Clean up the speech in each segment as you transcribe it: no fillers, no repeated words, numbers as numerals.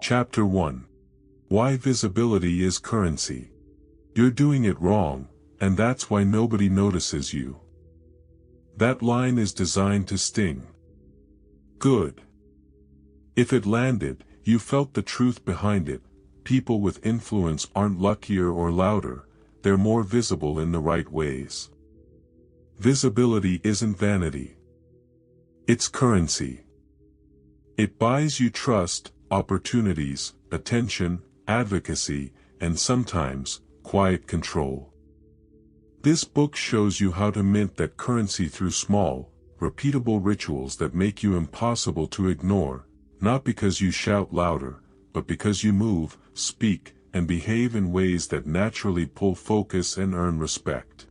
Chapter 1. Why visibility is currency. You're doing it wrong, and that's why nobody notices you. That line is designed to sting. Good. If it landed, you felt the truth behind it. People with influence aren't luckier or louder, they're more visible in the right ways. Visibility isn't vanity. It's currency. It buys you trust, opportunities, attention, advocacy, and sometimes, quiet control. This book shows you how to mint that currency through small, repeatable rituals that make you impossible to ignore, not because you shout louder, but because you move, speak, and behave in ways that naturally pull focus and earn respect.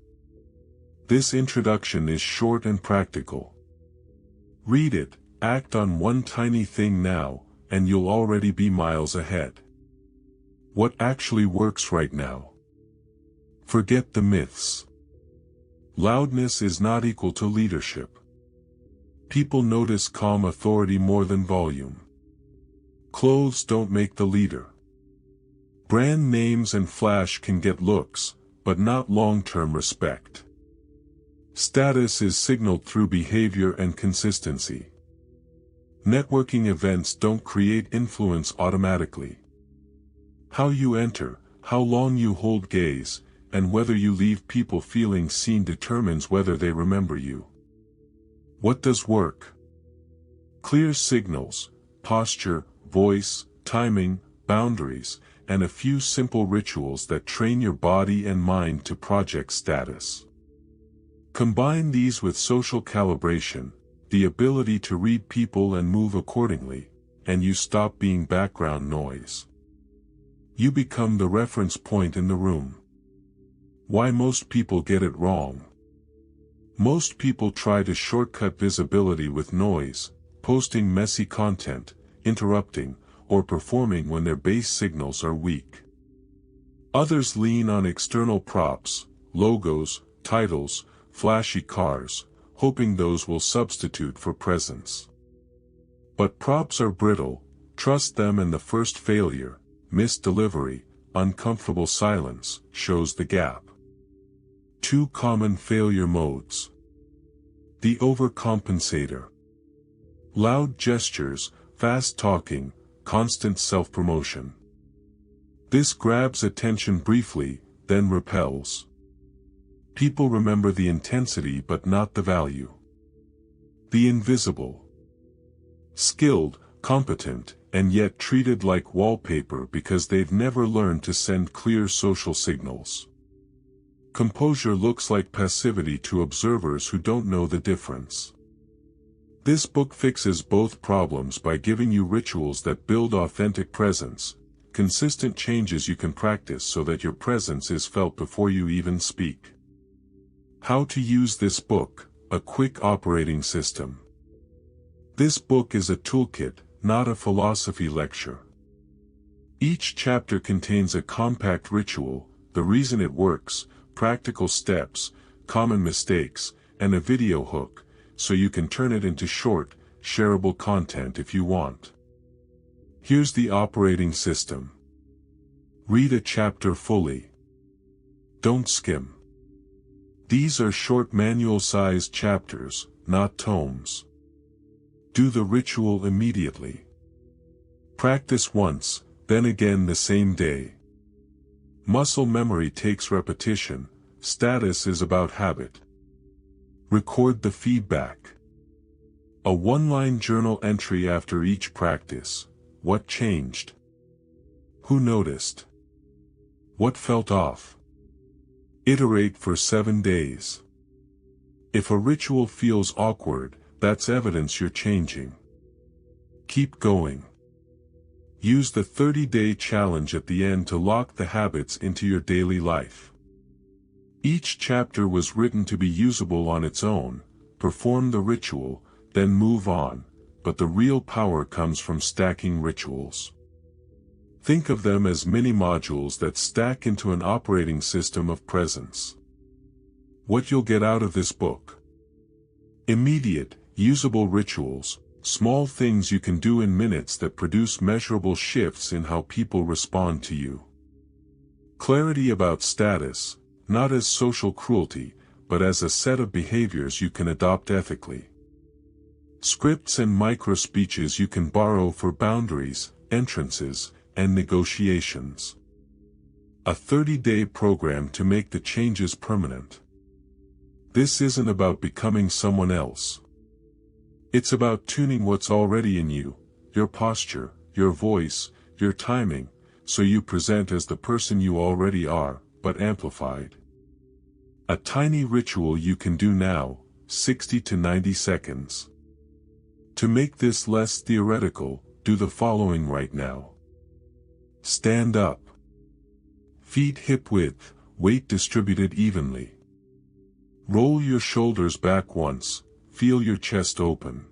This introduction is short and practical. Read it, act on one tiny thing now, and you'll already be miles ahead. What actually works right now? Forget the myths. Loudness is not equal to leadership. People notice calm authority more than volume. Clothes don't make the leader. Brand names and flash can get looks, but not long-term respect. Status is signaled through behavior and consistency. Networking events don't create influence automatically. How you enter, how long you hold gaze, and whether you leave people feeling seen determines whether they remember you. What does work? Clear signals, posture, voice, timing, boundaries, and a few simple rituals that train your body and mind to project status. Combine these with social calibration, the ability to read people and move accordingly, and you stop being background noise. You become the reference point in the room. Why most people get it wrong? Most people try to shortcut visibility with noise, posting messy content, interrupting, or performing when their base signals are weak. Others lean on external props, logos, titles, flashy cars, hoping those will substitute for presence. But props are brittle, trust them, and the first failure, missed delivery, uncomfortable silence, shows the gap. 2 common failure modes. The overcompensator. Loud gestures, fast talking, constant self-promotion. This grabs attention briefly, then repels. People remember the intensity but not the value. The invisible. Skilled, competent, and yet treated like wallpaper because they've never learned to send clear social signals. Composure looks like passivity to observers who don't know the difference. This book fixes both problems by giving you rituals that build authentic presence, consistent changes you can practice so that your presence is felt before you even speak. How to use this book, a quick operating system. This book is a toolkit, not a philosophy lecture. Each chapter contains a compact ritual, the reason it works, practical steps, common mistakes, and a video hook, so you can turn it into short, shareable content if you want. Here's the operating system. Read a chapter fully. Don't skim. These are short manual-sized chapters, not tomes. Do the ritual immediately. Practice once, then again the same day. Muscle memory takes repetition, status is about habit. Record the feedback. A one-line journal entry after each practice. What changed? Who noticed? What felt off? Iterate for 7 days. If a ritual feels awkward, that's evidence you're changing. Keep going. Use the 30-day challenge at the end to lock the habits into your daily life. Each chapter was written to be usable on its own. Perform the ritual, then move on, but the real power comes from stacking rituals. Think of them as mini-modules that stack into an operating system of presence. What you'll get out of this book. Immediate, usable rituals, Small things you can do in minutes that produce measurable shifts in how people respond to you. Clarity about status, not as social cruelty, but as a set of behaviors you can adopt ethically. Scripts and micro-speeches you can borrow for boundaries, entrances, and negotiations. A 30-day program to make the changes permanent. This isn't about becoming someone else. It's about tuning what's already in you, your posture, your voice, your timing, so you present as the person you already are, but amplified. A tiny ritual you can do now, 60 to 90 seconds. To make this less theoretical, do the following right now. Stand up. Feet hip width, weight distributed evenly. Roll your shoulders back once, feel your chest open.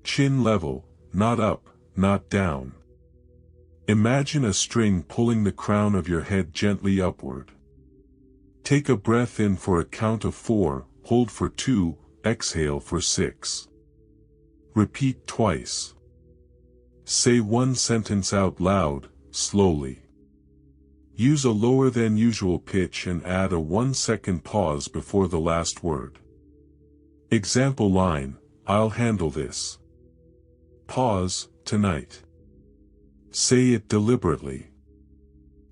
Chin level, not up, not down. Imagine a string pulling the crown of your head gently upward. Take a breath in for a count of 4, hold for 2, exhale for 6. Repeat twice. Say one sentence out loud, slowly. Use a lower than usual pitch and add a 1-second pause before the last word. Example line, I'll handle this. Pause, tonight. Say it deliberately.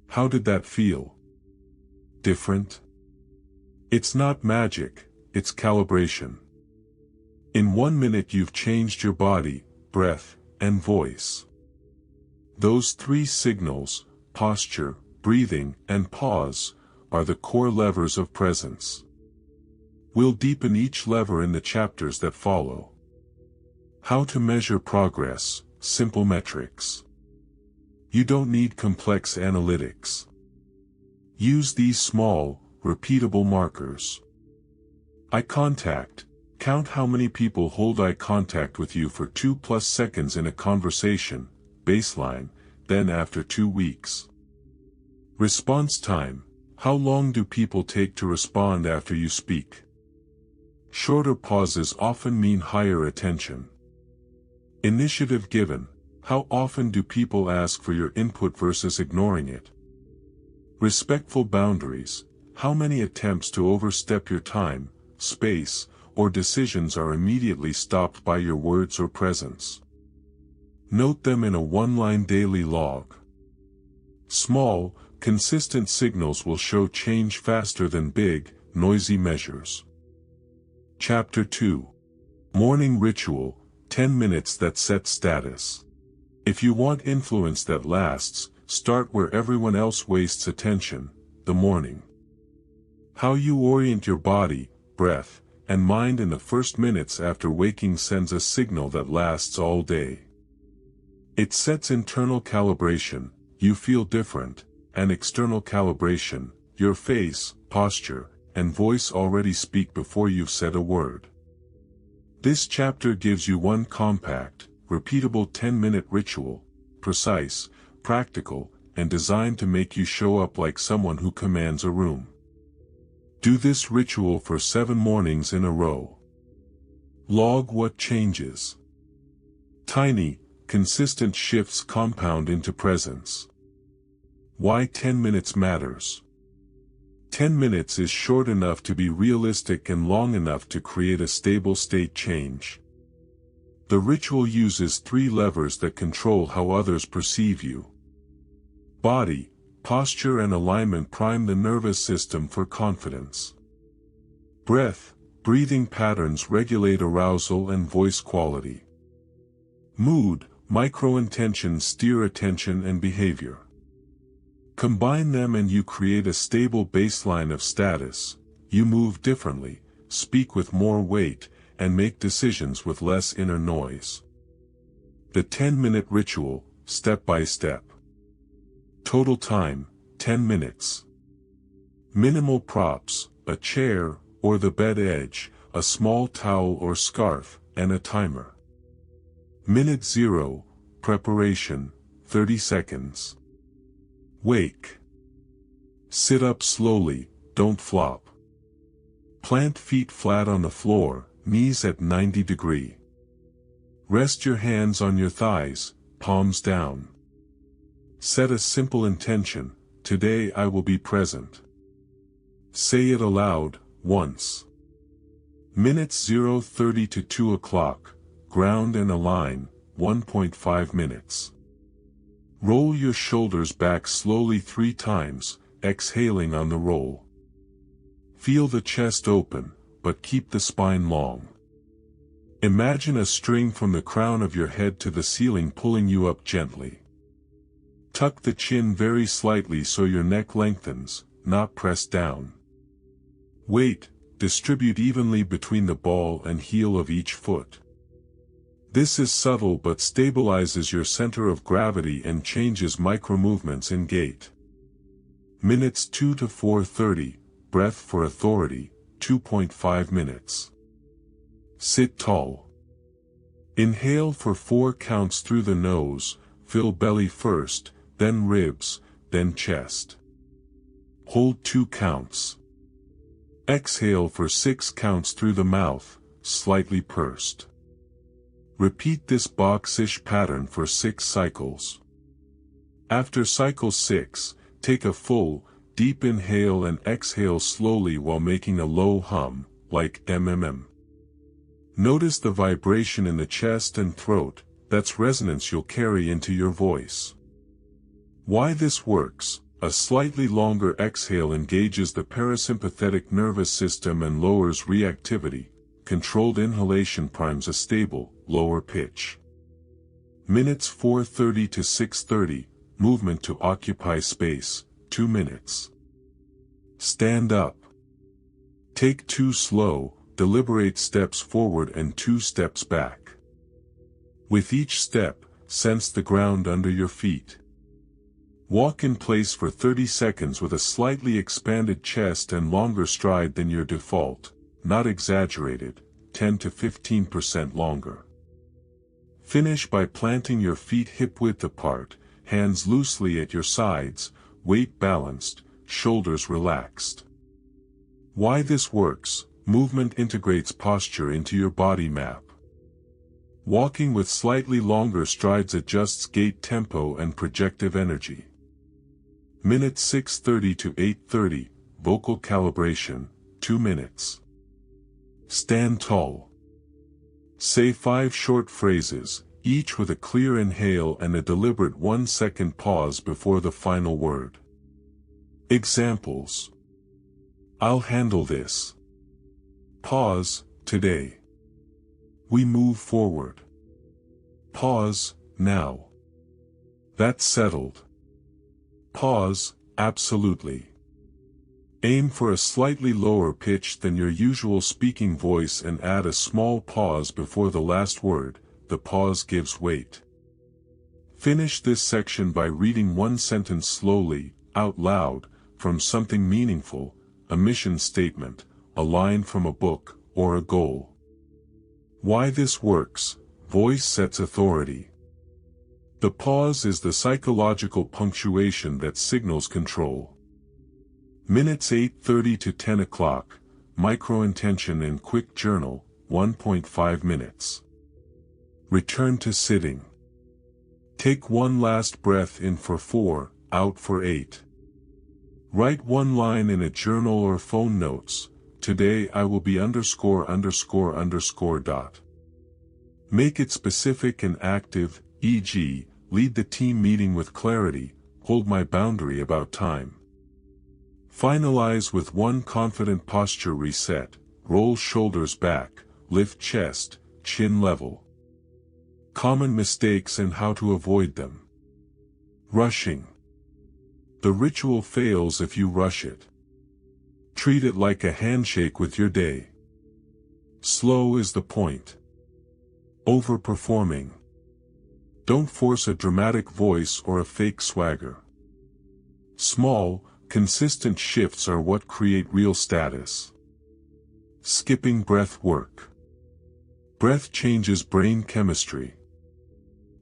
How did that feel? Different? It's not magic, it's calibration. In 1 minute you've changed your body, breath, and voice. Those 3 signals, posture, breathing, and pause, are the core levers of presence. We'll deepen each lever in the chapters that follow. How to measure progress, simple metrics. You don't need complex analytics. Use these small, repeatable markers. Eye contact. Count how many people hold eye contact with you for 2+ seconds in a conversation, baseline, then after 2 weeks. Response time. How long do people take to respond after you speak? Shorter pauses often mean higher attention. Initiative given. How often do people ask for your input versus ignoring it? Respectful boundaries. How many attempts to overstep your time, space, or decisions are immediately stopped by your words or presence? Note them in a 1-line daily log. Small, consistent signals will show change faster than big, noisy measures. Chapter 2. Morning Ritual, 10 minutes that set status. If you want influence that lasts, start where everyone else wastes attention, the morning. How you orient your body, breath, and mind in the first minutes after waking sends a signal that lasts all day. It sets internal calibration, you feel different, and external calibration, your face, posture, and voice already speak before you've said a word. This chapter gives you one compact, repeatable 10-minute ritual, precise, practical, and designed to make you show up like someone who commands a room. Do this ritual for 7 mornings in a row. Log what changes. Tiny, consistent shifts compound into presence. Why 10 minutes matters. 10 minutes is short enough to be realistic and long enough to create a stable state change. The ritual uses 3 levers that control how others perceive you. Body, posture and alignment prime the nervous system for confidence. Breath, breathing patterns regulate arousal and voice quality. Mood, micro-intentions steer attention and behavior. Combine them and you create a stable baseline of status. You move differently, speak with more weight, and make decisions with less inner noise. The 10-minute ritual, step by step. Total time, 10 minutes. Minimal props, a chair, or the bed edge, a small towel or scarf, and a timer. Minute 0, preparation, 30 seconds. Wake. Sit up slowly, don't flop. Plant feet flat on the floor, knees at 90 degrees. Rest your hands on your thighs, palms down. Set a simple intention: today I will be present. Say it aloud, once. Minutes 0:30 to 2 o'clock, ground and align, 1.5 minutes. Roll your shoulders back slowly 3 times, exhaling on the roll. Feel the chest open, but keep the spine long. Imagine a string from the crown of your head to the ceiling pulling you up gently. Tuck the chin very slightly so your neck lengthens, not press down. Weight, distribute evenly between the ball and heel of each foot. This is subtle but stabilizes your center of gravity and changes micro-movements in gait. Minutes 2 to 4:30, breath for authority, 2.5 minutes. Sit tall. Inhale for 4 counts through the nose, fill belly first, then ribs, then chest. Hold 2 counts. Exhale for 6 counts through the mouth, slightly pursed. Repeat this boxish pattern for 6 cycles. After cycle 6, take a full, deep inhale and exhale slowly while making a low hum, like mmm. Notice the vibration in the chest and throat. That's resonance you'll carry into your voice. Why this works: a slightly longer exhale engages the parasympathetic nervous system and lowers reactivity. Controlled inhalation primes a stable, lower pitch. Minutes 4:30 to 6:30, movement to occupy space, 2 minutes. Stand up. Take 2 slow, deliberate steps forward and 2 steps back. With each step, sense the ground under your feet. Walk in place for 30 seconds with a slightly expanded chest and longer stride than your default, not exaggerated, 10 to 15% longer. Finish by planting your feet hip-width apart, hands loosely at your sides, weight balanced, shoulders relaxed. Why this works: movement integrates posture into your body map. Walking with slightly longer strides adjusts gait tempo and projective energy. Minutes 6:30 to 8:30, vocal calibration, 2 minutes. Stand tall. Say 5 short phrases, each with a clear inhale and a deliberate 1-second pause before the final word. Examples: I'll handle this. Pause, today. We move forward. Pause, now. That's settled. Pause, absolutely. Aim for a slightly lower pitch than your usual speaking voice and add a small pause before the last word. The pause gives weight. Finish this section by reading 1 sentence slowly, out loud, from something meaningful, a mission statement, a line from a book, or a goal. Why this works: voice sets authority. The pause is the psychological punctuation that signals control. Minutes 8:30 to 10 o'clock, micro-intention in quick journal, 1.5 minutes. Return to sitting. Take 1 last breath in for 4, out for 8. Write 1 line in a journal or phone notes: today I will be _____. Make it specific and active, e.g., lead the team meeting with clarity, hold my boundary about time. Finalize with 1 confident posture reset: roll shoulders back, lift chest, chin level. Common mistakes and how to avoid them. Rushing. The ritual fails if you rush it. Treat it like a handshake with your day. Slow is the point. Overperforming. Don't force a dramatic voice or a fake swagger. Small, consistent shifts are what create real status. Skipping breath work. Breath changes brain chemistry.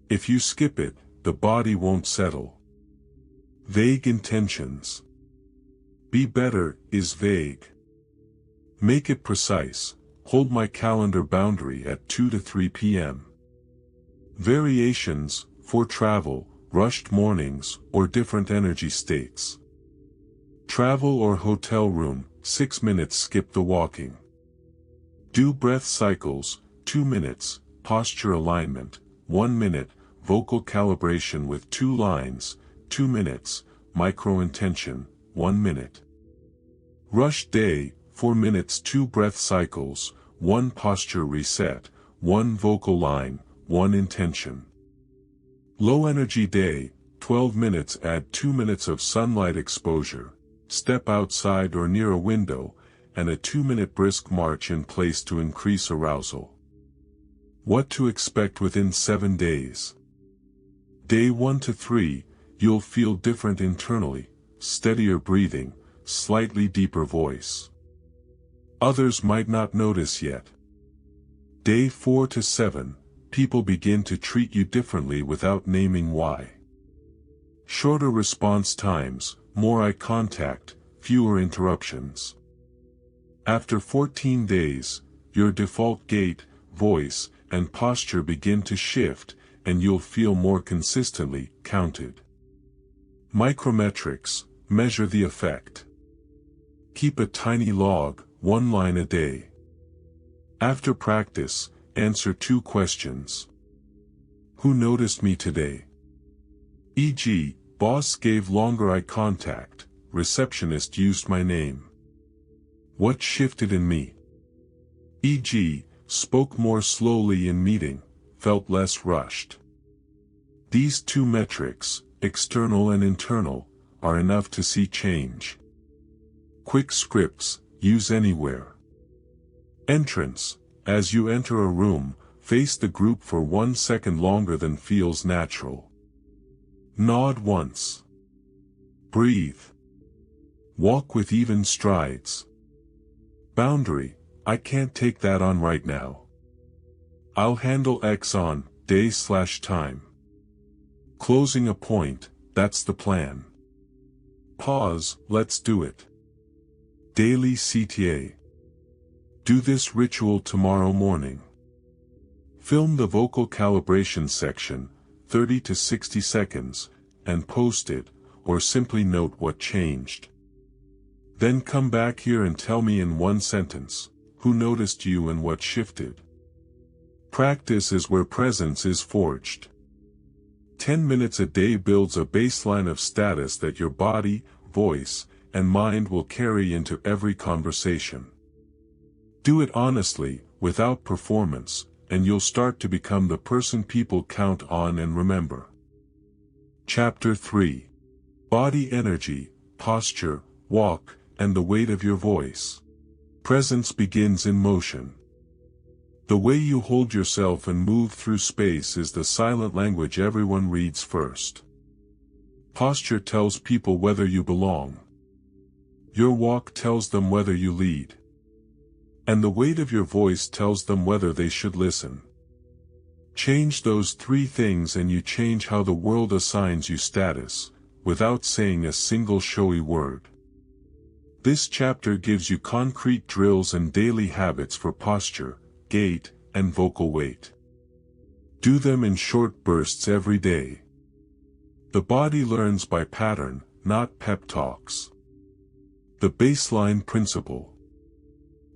If you skip it, the body won't settle. Vague intentions. Be better is vague. Make it precise: hold my calendar boundary at 2 to 3 p.m. Variations, for travel, rushed mornings, or different energy states. Travel or hotel room, 6 minutes skip the walking. Do breath cycles, 2 minutes, posture alignment, 1 minute, vocal calibration with 2 lines, 2 minutes, micro-intention, 1 minute. Rush day, 4 minutes 2 breath cycles, 1 posture reset, 1 vocal line, 1 intention. Low energy day, 12 minutes add 2 minutes of sunlight exposure, step outside or near a window, and a 2-minute brisk march in place to increase arousal. What to expect within 7 days. Day 1 to 3, you'll feel different internally, steadier breathing, slightly deeper voice. Others might not notice yet. Day 4 to 7, people begin to treat you differently without naming why. Shorter response times, more eye contact, fewer interruptions. After 14 days, your default gait, voice, and posture begin to shift, and you'll feel more consistently counted. Micrometrics, measure the effect. Keep a tiny log, 1 line a day. After practice, answer 2 questions. Who noticed me today? E.g., boss gave longer eye contact, receptionist used my name. What shifted in me? E.g., spoke more slowly in meeting, felt less rushed. These 2 metrics, external and internal, are enough to see change. Quick scripts, use anywhere. Entrance, as you enter a room, face the group for 1 second longer than feels natural. Nod once. Breathe. Walk with even strides. Boundary, I can't take that on right now. I'll handle X on day/time. Closing a point, that's the plan. Pause, let's do it. Daily CTA. Do this ritual tomorrow morning. Film the vocal calibration section, 30 to 60 seconds, and post it, or simply note what changed. Then come back here and tell me in 1 sentence, who noticed you and what shifted. Practice is where presence is forged. 10 minutes a day builds a baseline of status that your body, voice, and mind will carry into every conversation. Do it honestly, without performance, and you'll start to become the person people count on and remember. Chapter 3. Body energy, posture, walk, and the weight of your voice. Presence begins in motion. The way you hold yourself and move through space is the silent language everyone reads first. Posture tells people whether you belong. Your walk tells them whether you lead. And the weight of your voice tells them whether they should listen. Change those 3 things and you change how the world assigns you status, without saying a single showy word. This chapter gives you concrete drills and daily habits for posture, gait, and vocal weight. Do them in short bursts every day. The body learns by pattern, not pep talks. The baseline principle.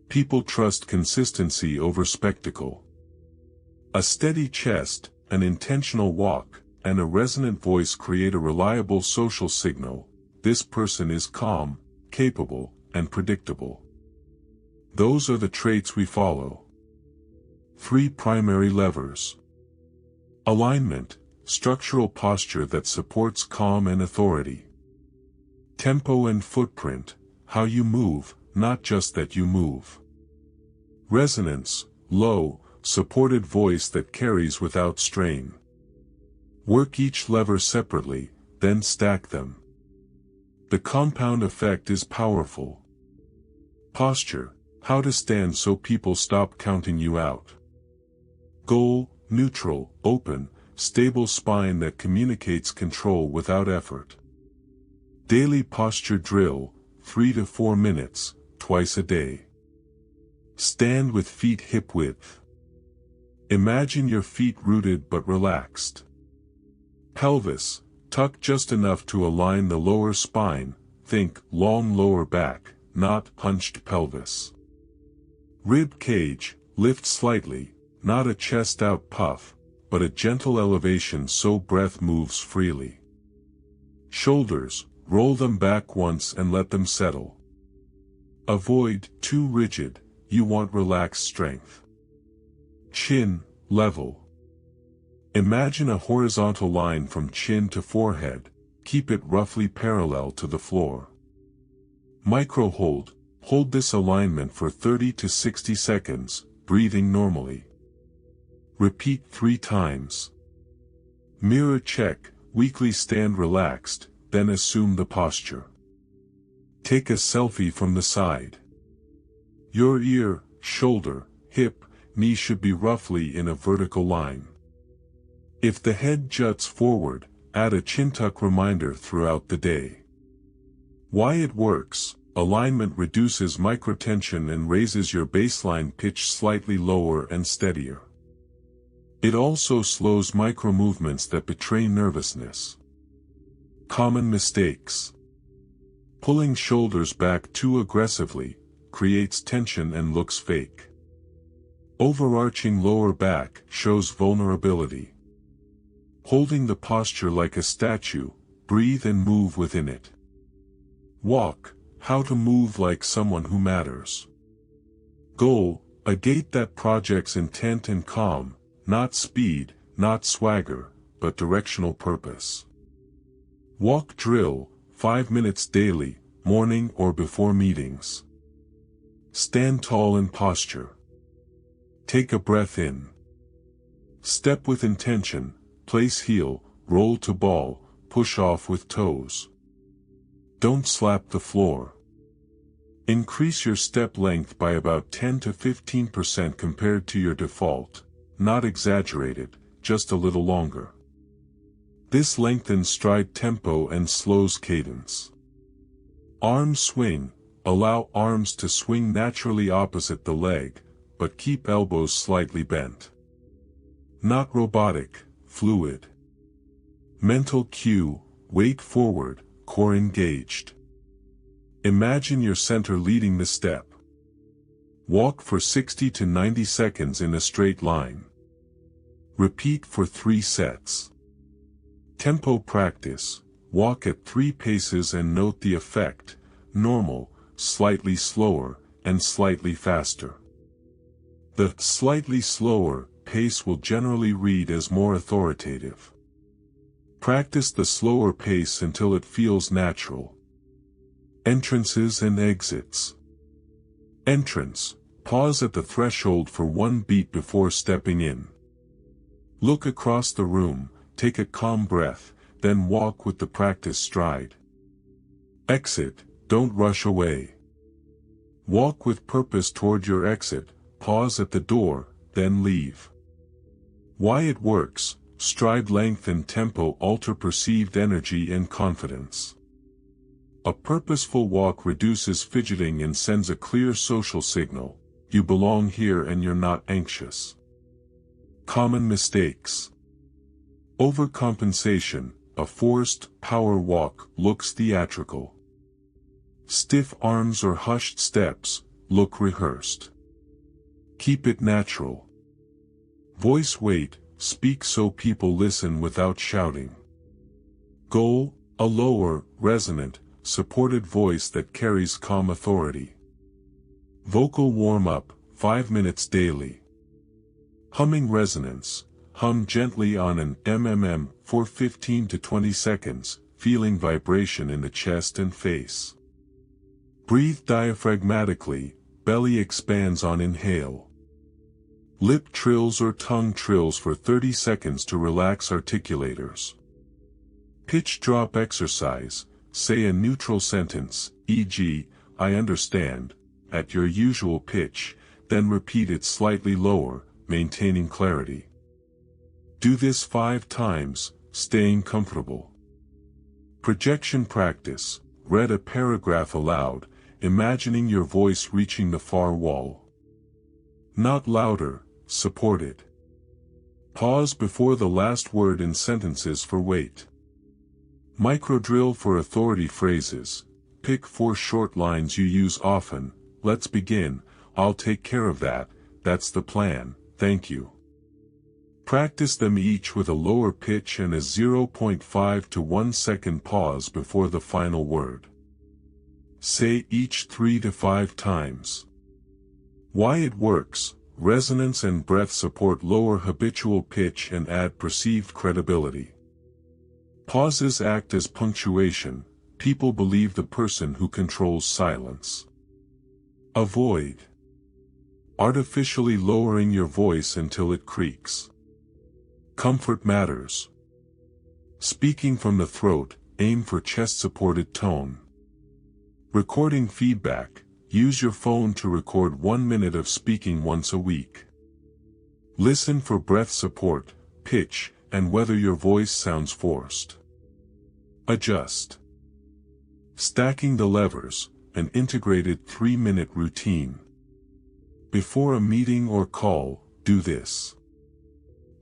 People trust consistency over spectacle. A steady chest, an intentional walk, and a resonant voice create a reliable social signal. This person is calm, capable, and predictable. Those are the traits we follow. 3 primary levers. Alignment, structural posture that supports calm and authority. Tempo and footprint, how you move, not just that you move. Resonance, low, supported voice that carries without strain. Work each lever separately, then stack them. The compound effect is powerful. Posture, how to stand so people stop counting you out. Goal, neutral, open, stable spine that communicates control without effort. Daily posture drill, 3 to 4 minutes, twice a day. Stand with feet hip width. Imagine your feet rooted but relaxed. Pelvis, tuck just enough to align the lower spine, think long lower back, not hunched pelvis. Rib cage, lift slightly, not a chest-out puff, but a gentle elevation so breath moves freely. Shoulders, roll them back once and let them settle. Avoid too rigid, you want relaxed strength. Chin, level. Imagine a horizontal line from chin to forehead, keep it roughly parallel to the floor. Micro hold, hold this alignment for 30 to 60 seconds, breathing normally. Repeat 3 times. Mirror check, weakly stand relaxed, then assume the posture. Take a selfie from the side. Your ear, shoulder, hip, knee should be roughly in a vertical line. If the head juts forward, add a chin tuck reminder throughout the day. Why it works: alignment reduces microtension and raises your baseline pitch slightly lower and steadier. It also slows micro-movements that betray nervousness. Common mistakes. Pulling shoulders back too aggressively creates tension and looks fake. Overarching lower back shows vulnerability. Holding the posture like a statue, breathe and move within it. Walk, how to move like someone who matters. Goal, a gait that projects intent and calm, not speed, not swagger, but directional purpose. Walk drill, 5 minutes daily, morning or before meetings. Stand tall in posture. Take a breath in. Step with intention, place heel, roll to ball, push off with toes. Don't slap the floor. Increase your step length by about 10 to 15% compared to your default. Not exaggerated, just a little longer. This lengthens stride tempo and slows cadence. Arm swing, allow arms to swing naturally opposite the leg, but keep elbows slightly bent. Not robotic, fluid. Mental cue, weight forward, core engaged. Imagine your center leading the step. Walk for 60 to 90 seconds in a straight line. Repeat for 3 sets. Tempo practice, walk at 3 paces and note the effect: normal, slightly slower, and slightly faster. The slightly slower pace will generally read as more authoritative. Practice the slower pace until it feels natural. Entrances and exits. Entrance, pause at the threshold for 1 beat before stepping in. Look across the room, take a calm breath, then walk with the practice stride. Exit, don't rush away. Walk with purpose toward your exit, pause at the door, then leave. Why it works: stride length and tempo alter perceived energy and confidence. A purposeful walk reduces fidgeting and sends a clear social signal: you belong here and you're not anxious. Common mistakes. Overcompensation, a forced power walk looks theatrical. Stiff arms or hushed steps look rehearsed. Keep it natural. Voice weight, speak so people listen without shouting. Goal, a lower, resonant, supported voice that carries calm authority. Vocal warm-up, 5 minutes daily. Humming resonance, hum gently on an MMM for 15 to 20 seconds, feeling vibration in the chest and face. Breathe diaphragmatically, belly expands on inhale. Lip trills or tongue trills for 30 seconds to relax articulators. Pitch drop exercise, say a neutral sentence, e.g., I understand, at your usual pitch, then repeat it slightly lower, maintaining clarity. Do this 5 times, staying comfortable. Projection practice, read a paragraph aloud, imagining your voice reaching the far wall. Not louder, supported. Pause before the last word in sentences for weight. Microdrill for authority phrases. Pick 4 short lines you use often. Let's begin. I'll take care of that. That's the plan. Thank you. Practice them each with a lower pitch and a 0.5 to 1 second pause before the final word. Say each 3 to 5 times. Why it works. Resonance and breath support lower habitual pitch and add perceived credibility. Pauses act as punctuation. People believe the person who controls silence. Avoid artificially lowering your voice until it creaks. Comfort matters. Speaking from the throat, aim for chest-supported tone. Recording feedback. Use your phone to record 1 minute of speaking once a week. Listen for breath support, pitch, and whether your voice sounds forced. Adjust. Stacking the levers, an integrated 3-minute routine. Before a meeting or call, do this.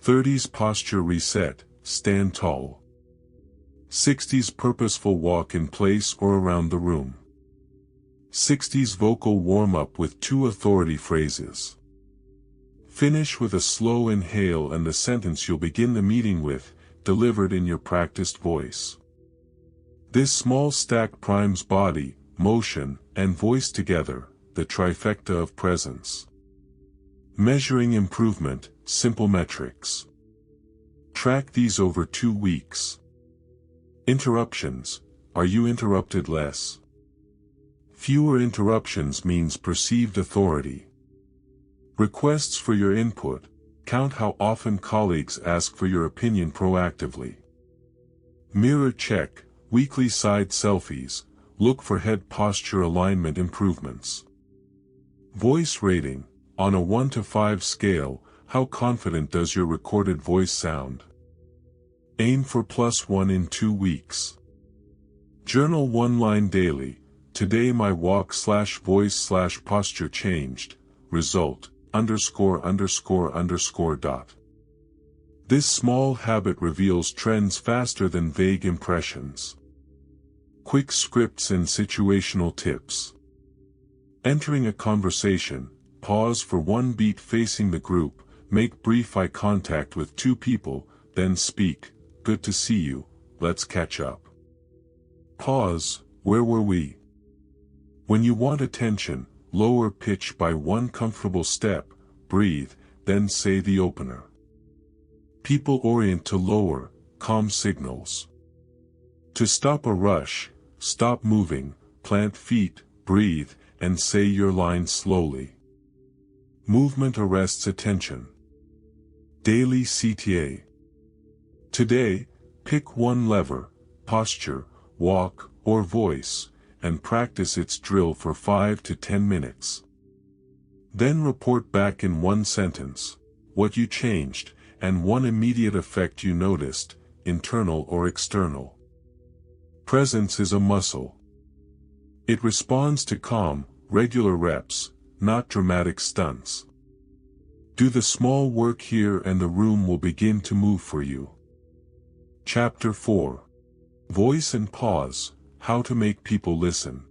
30s posture reset, stand tall. 60s purposeful walk in place or around the room. 60s vocal warm-up with 2 authority phrases. Finish with a slow inhale and the sentence you'll begin the meeting with, delivered in your practiced voice. This small stack primes body, motion, and voice together, the trifecta of presence. Measuring improvement, simple metrics. Track these over 2 weeks. Interruptions. Are you interrupted less? Fewer interruptions means perceived authority. Requests for your input. Count how often colleagues ask for your opinion proactively. Mirror check. Weekly side selfies. Look for head posture alignment improvements. Voice rating. On a 1 to 5 scale, how confident does your recorded voice sound? Aim for +1 in 2 weeks. Journal 1 line daily. Today my walk/voice/posture changed. Result, ____. This small habit reveals trends faster than vague impressions. Quick scripts and situational tips. Entering a conversation, pause for 1 beat facing the group, make brief eye contact with 2 people, then speak. Good to see you, let's catch up. Pause, where were we? When you want attention, lower pitch by 1 comfortable step, breathe, then say the opener. People orient to lower, calm signals. To stop a rush, stop moving, plant feet, breathe, and say your line slowly. Movement arrests attention. Daily CTA. Today, pick 1 lever, posture, walk, or voice, and practice its drill for 5 to 10 minutes. Then report back in 1 sentence, what you changed, and 1 immediate effect you noticed, internal or external. Presence is a muscle. It responds to calm, regular reps, not dramatic stunts. Do the small work here and the room will begin to move for you. Chapter 4. Voice and pause, how to make people listen.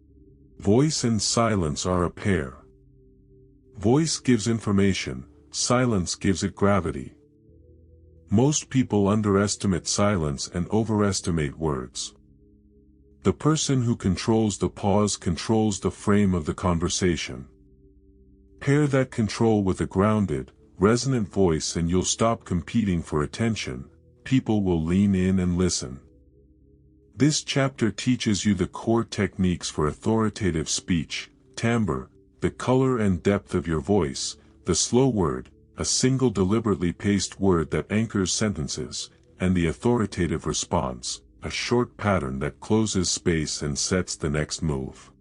Voice and silence are a pair. Voice gives information, silence gives it gravity. Most people underestimate silence and overestimate words. The person who controls the pause controls the frame of the conversation. Pair that control with a grounded, resonant voice and you'll stop competing for attention. People will lean in and listen. This chapter teaches you the core techniques for authoritative speech, timbre, the color and depth of your voice, the slow word, a single deliberately paced word that anchors sentences, and the authoritative response, a short pattern that closes space and sets the next move.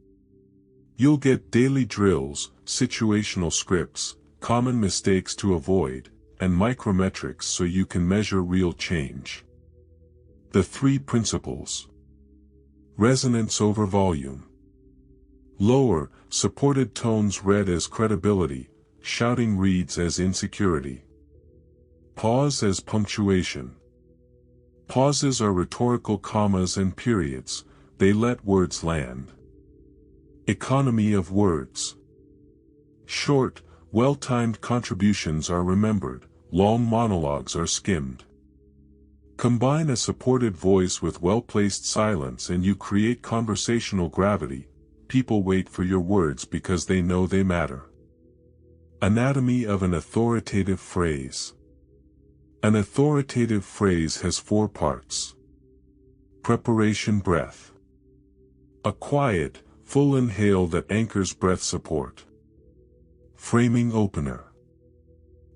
You'll get daily drills, situational scripts, common mistakes to avoid, and micrometrics so you can measure real change. The 3 principles. Resonance over volume. Lower, supported tones read as credibility, shouting reads as insecurity. Pause as punctuation. Pauses are rhetorical commas and periods, they let words land. Economy of words. Short, well-timed contributions are remembered, long monologues are skimmed. Combine a supported voice with well-placed silence and you create conversational gravity. People wait for your words because they know they matter. Anatomy of an authoritative phrase. An authoritative phrase has 4 parts. Preparation breath. A quiet, full inhale that anchors breath support. Framing opener.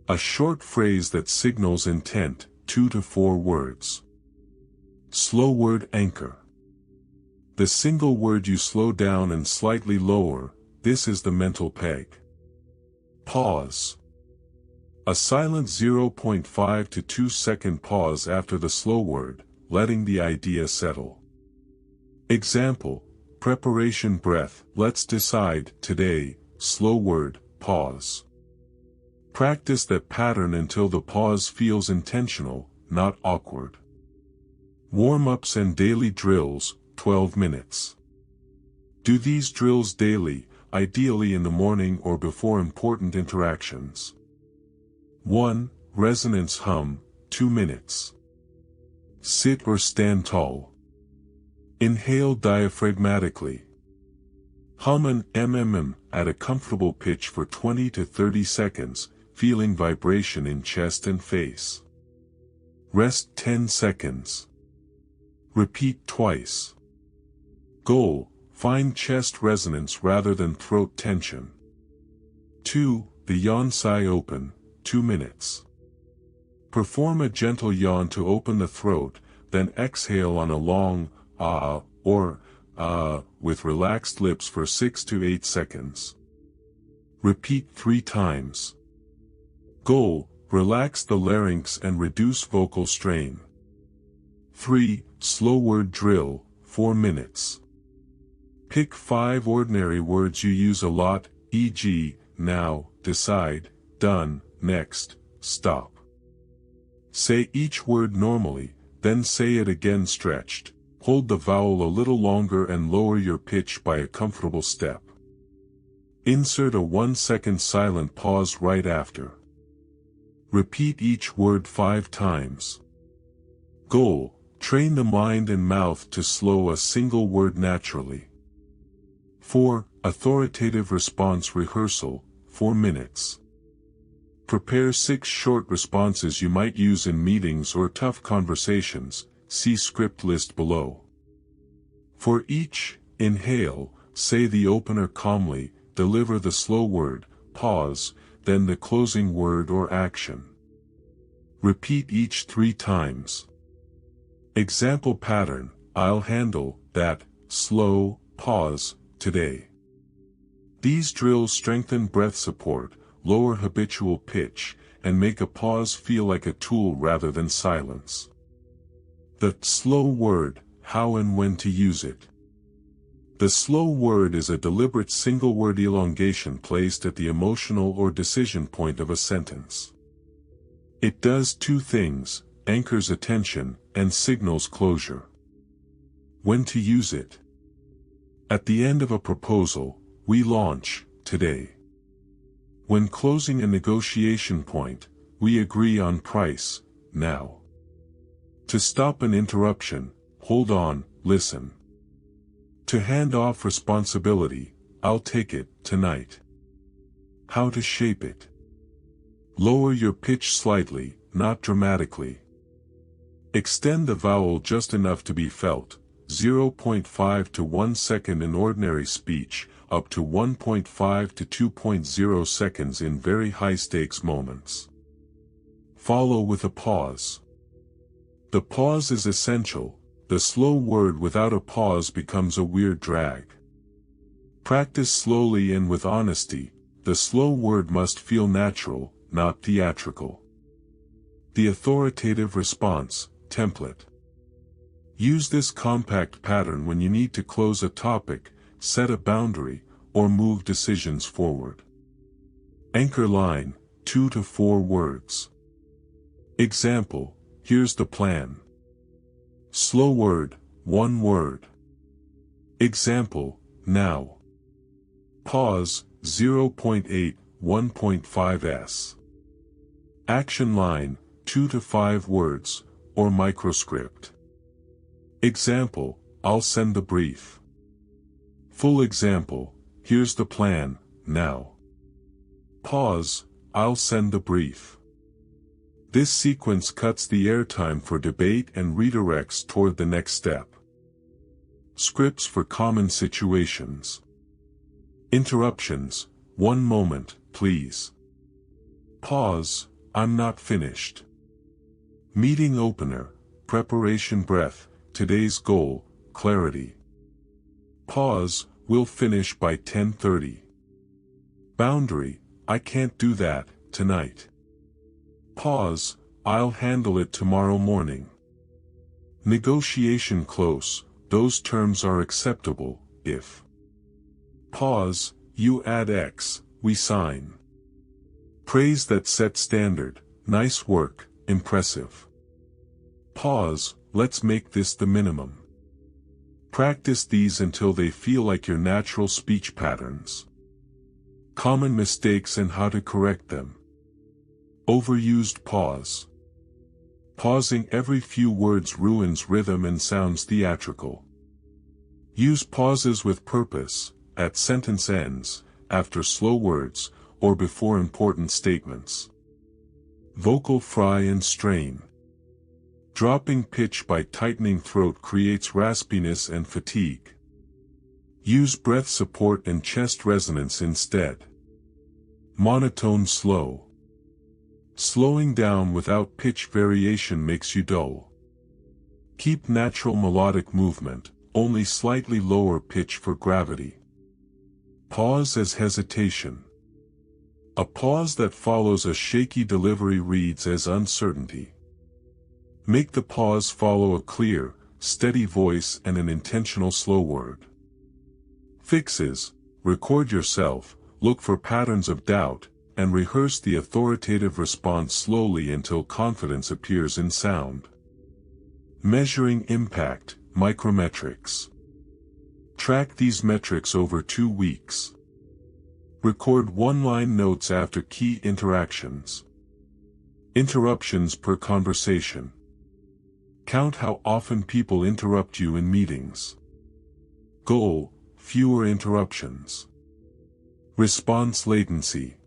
A short phrase that signals intent, 2 to 4 words. Slow word anchor. The single word you slow down and slightly lower, this is the mental peg. Pause. A silent 0.5 to 2 second pause after the slow word, letting the idea settle. Example, preparation breath, let's decide, today, slow word, pause. Practice that pattern until the pause feels intentional, not awkward. Warm-ups and daily drills, 12 minutes. Do these drills daily, ideally in the morning or before important interactions. 1. Resonance hum, 2 minutes. Sit or stand tall. Inhale diaphragmatically. Hum an MMM at a comfortable pitch for 20 to 30 seconds, feeling vibration in chest and face. Rest 10 seconds. Repeat twice. Goal, find chest resonance rather than throat tension. 2. The yawn sigh open, 2 minutes. Perform a gentle yawn to open the throat, then exhale on a long, or with relaxed lips for 6 to 8 seconds. Repeat 3 times. Goal, relax the larynx and reduce vocal strain. 3. Slow word drill, 4 minutes. Pick 5 ordinary words you use a lot, e.g., now, decide, done, next, stop. Say each word normally, then say it again stretched. Hold the vowel a little longer and lower your pitch by a comfortable step. Insert a 1-second silent pause right after. Repeat each word 5 times. Goal, train the mind and mouth to slow a single word naturally. 4. Authoritative response rehearsal, 4 minutes. Prepare 6 short responses you might use in meetings or tough conversations, see script list below. For each, inhale, say the opener calmly, deliver the slow word, pause, then the closing word or action. Repeat each 3 times. Example pattern, I'll handle that, slow, pause, today. These drills strengthen breath support, lower habitual pitch, and make a pause feel like a tool rather than silence. The slow word, how and when to use it. The slow word is a deliberate single-word elongation placed at the emotional or decision point of a sentence. It does 2 things, anchors attention, and signals closure. When to use it. At the end of a proposal, we launch, today. When closing a negotiation point, we agree on price, now. To stop an interruption, hold on, listen. To hand off responsibility, I'll take it, tonight. How to shape it. Lower your pitch slightly, not dramatically. Extend the vowel just enough to be felt, 0.5 to 1 second in ordinary speech, up to 1.5 to 2.0 seconds in very high-stakes moments. Follow with a pause. The pause is essential. The slow word without a pause becomes a weird drag. Practice slowly and with honesty. The slow word must feel natural, not theatrical. The authoritative response, template. Use this compact pattern when you need to close a topic, set a boundary, or move decisions forward. Anchor line, 2 to 4 words. Example, here's the plan. Slow word, one word. Example, now. Pause, 0.8, 1.5s. Action line, 2 to 5 words, or microscript. Example, I'll send the brief. Full example, here's the plan, now. Pause, I'll send the brief. This sequence cuts the airtime for debate and redirects toward the next step. Scripts for common situations. Interruptions, 1 moment, please. Pause, I'm not finished. Meeting opener, preparation breath, today's goal, clarity. Pause, we'll finish by 10:30. Boundary, I can't do that, tonight. Pause, I'll handle it tomorrow morning. Negotiation close, those terms are acceptable, if. Pause, you add X, we sign. Praise that set standard, nice work, impressive. Pause, let's make this the minimum. Practice these until they feel like your natural speech patterns. Common mistakes and how to correct them. Overused pause. Pausing every few words ruins rhythm and sounds theatrical. Use pauses with purpose, at sentence ends, after slow words, or before important statements. Vocal fry and strain. Dropping pitch by tightening throat creates raspiness and fatigue. Use breath support and chest resonance instead. Monotone slow. Slowing down without pitch variation makes you dull. Keep natural melodic movement, only slightly lower pitch for gravity. Pause as hesitation. A pause that follows a shaky delivery reads as uncertainty. Make the pause follow a clear, steady voice and an intentional slow word. Fixes, record yourself, look for patterns of doubt, and rehearse the authoritative response slowly until confidence appears in sound. Measuring impact, micrometrics. Track these metrics over 2 weeks. Record one-line notes after key interactions. Interruptions per conversation. Count how often people interrupt you in meetings. Goal, fewer interruptions. Response latency.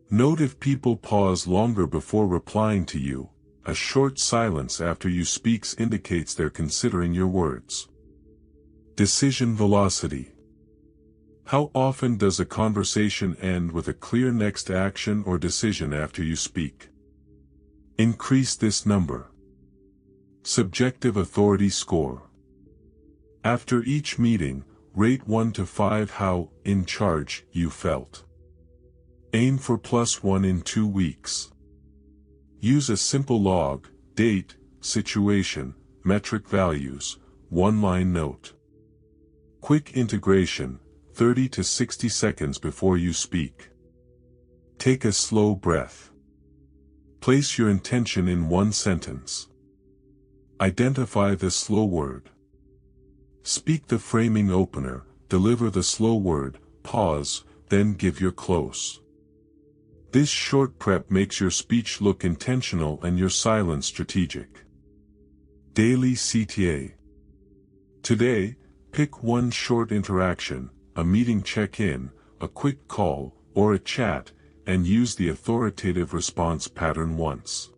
Note if people pause longer before replying to you. A short silence after you speak indicates they're considering your words. Decision velocity. How often does a conversation end with a clear next action or decision after you speak? Increase this number. Subjective authority score. After each meeting, rate 1 to 5 how in charge you felt. Aim for +1 in 2 weeks. Use a simple log, date, situation, metric values, one-line note. Quick integration, 30 to 60 seconds before you speak. Take a slow breath. Place your intention in one sentence. Identify the slow word. Speak the framing opener, deliver the slow word, pause, then give your close. This short prep makes your speech look intentional and your silence strategic. Daily CTA. Today, pick one short interaction, a meeting check-in, a quick call, or a chat, and use the authoritative response pattern once.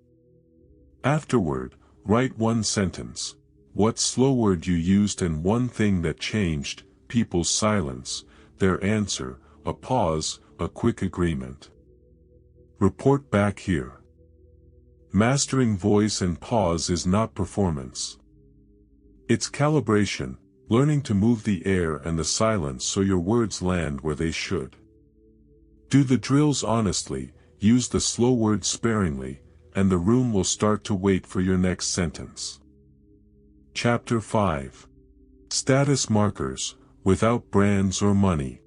Afterward, write one sentence, what slow word you used and one thing that changed, people's silence, their answer, a pause, a quick agreement. Report back here. Mastering voice and pause is not performance. It's calibration, learning to move the air and the silence so your words land where they should. Do the drills honestly, use the slow words sparingly, and the room will start to wait for your next sentence. Chapter 5. Status markers, without brands or money.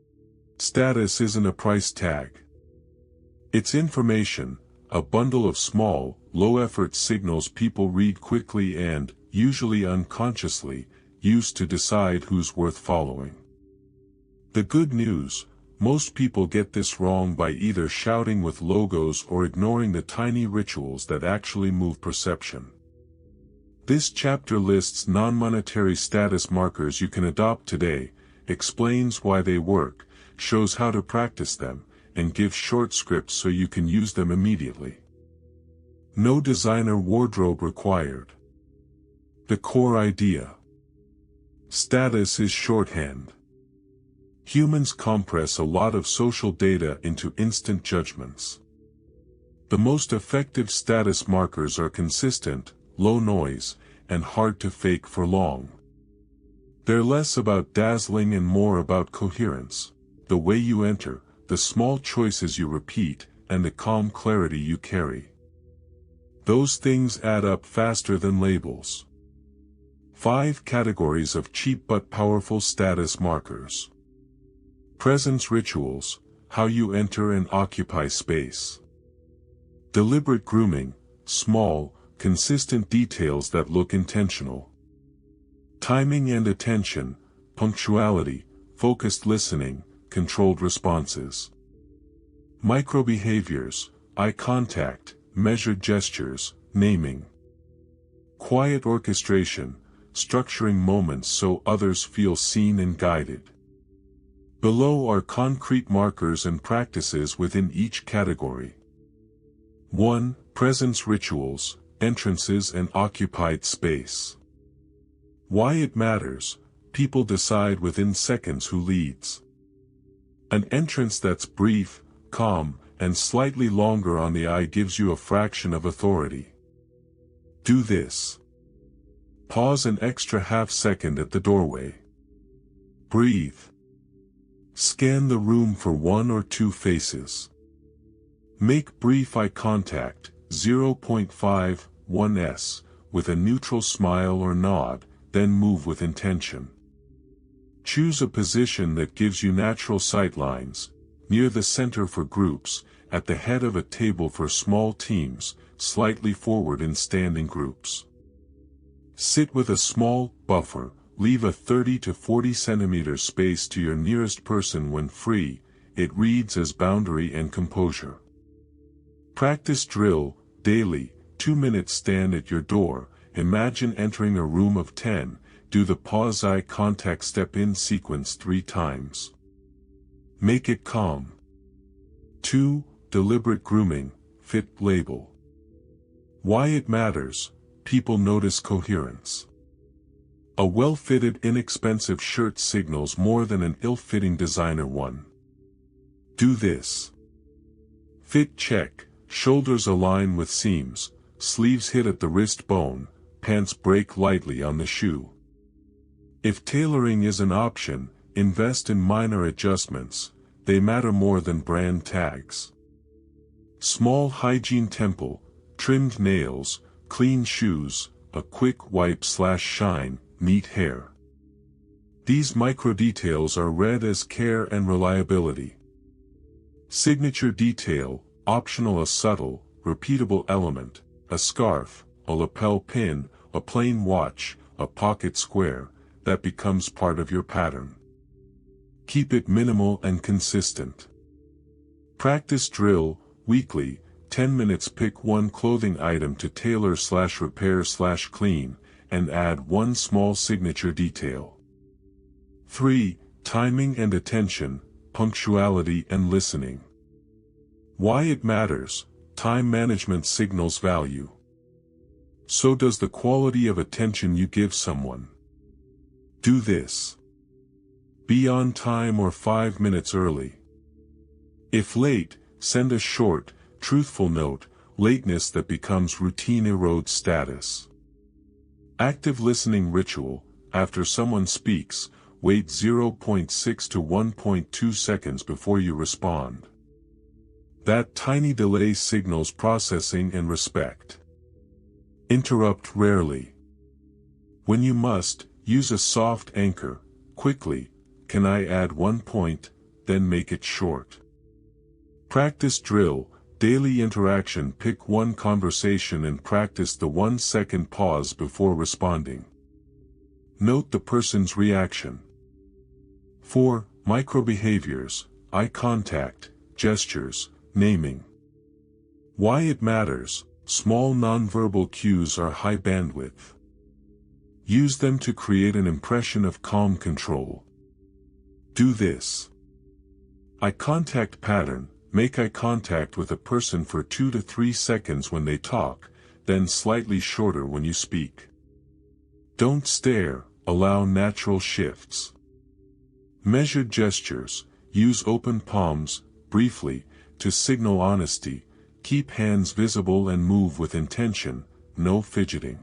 Status isn't a price tag. It's information, a bundle of small, low-effort signals people read quickly and, usually unconsciously, use to decide who's worth following. The good news: most people get this wrong by either shouting with logos or ignoring the tiny rituals that actually move perception. This chapter lists non-monetary status markers you can adopt today, explains why they work, shows how to practice them, and gives short scripts so you can use them immediately. No designer wardrobe required. The core idea. Status is shorthand. Humans compress a lot of social data into instant judgments. The most effective status markers are consistent, low noise, and hard to fake for long. They're less about dazzling and more about coherence, the way you enter, the small choices you repeat, and the calm clarity you carry. Those things add up faster than labels. 5 categories of cheap but powerful status markers. Presence rituals, how you enter and occupy space. Deliberate grooming, small, consistent details that look intentional. Timing and attention, punctuality, focused listening, controlled responses. Micro-behaviors, eye contact, measured gestures, naming. Quiet orchestration, structuring moments so others feel seen and guided. Below are concrete markers and practices within each category. 1. Presence rituals, entrances and occupied space. Why it matters: people decide within seconds who leads. An entrance that's brief, calm, and slightly longer on the eye gives you a fraction of authority. Do this. Pause an extra half-second at the doorway. Breathe. Scan the room for 1 or 2 faces. Make brief eye contact, 0.5, 1s, with a neutral smile or nod, then move with intention. Choose a position that gives you natural sight lines, near the center for groups, at the head of a table for small teams, slightly forward in standing groups. Sit with a small buffer, leave a 30 to 40 centimeter space to your nearest person when free. It reads as boundary and composure. Practice drill, daily, 2-minute stand at your door. Imagine entering a room of 10, do the pause eye contact step in sequence 3 times. Make it calm. 2. Deliberate grooming, fit label. Why it matters: people notice coherence. A well-fitted inexpensive shirt signals more than an ill-fitting designer one. Do this. Fit check, shoulders align with seams, sleeves hit at the wrist bone, pants break lightly on the shoe. If tailoring is an option, invest in minor adjustments, they matter more than brand tags. Small hygiene temple, trimmed nails, clean shoes, a quick wipe/shine, neat hair. These micro details are read as care and reliability. Signature detail, optional: a subtle, repeatable element, a scarf, a lapel pin, a plain watch, a pocket square, that becomes part of your pattern. Keep it minimal and consistent. Practice drill, weekly, 10 minutes. Pick one clothing item to tailor/repair/clean, and add one small signature detail. 3. Timing and attention, punctuality and listening. Why it matters: time management signals value. So does the quality of attention you give someone. Do this. Be on time or 5 minutes early. If late, send a short, truthful note. Lateness that becomes routine erodes status. Active listening ritual: after someone speaks, wait 0.6 to 1.2 seconds before you respond. That tiny delay signals processing and respect. Interrupt rarely. When you must, use a soft anchor. Quickly, can I add 1 point, then make it short. Practice drill, Daily interaction. Pick one conversation and practice the 1-second pause before responding. Note the person's reaction. 4. Microbehaviors, eye contact, gestures, naming. Why it matters. Small nonverbal cues are high bandwidth. Use them to create an impression of calm control. Do this. Eye contact pattern. Make eye contact with a person for 2 to 3 seconds when they talk, then slightly shorter when you speak. Don't stare, allow natural shifts. Measured gestures. Use open palms, briefly, to signal honesty. Keep hands visible and move with intention, no fidgeting.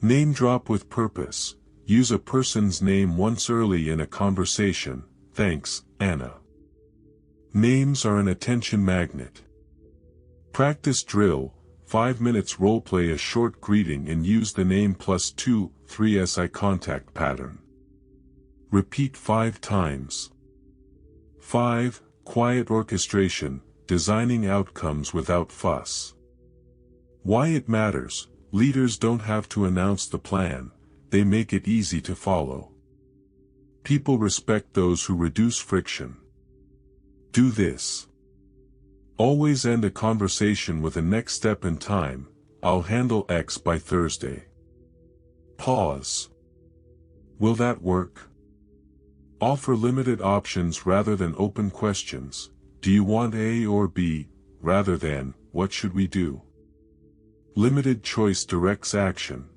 Name drop with purpose. Use a person's name once early in a conversation. Thanks, Anna. Names are an attention magnet. Practice drill. 5 minutes role-play a short greeting and use the name plus 2, 3s eye contact pattern. Repeat 5 times. 5. Quiet orchestration. Designing outcomes without fuss. Why it matters. Leaders don't have to announce the plan, they make it easy to follow. People respect those who reduce friction. Do this. Always end a conversation with a next step in time. I'll handle X by Thursday. Pause. Will that work? Offer limited options rather than open questions. Do you want A or B, rather than, what should we do? Limited choice directs action.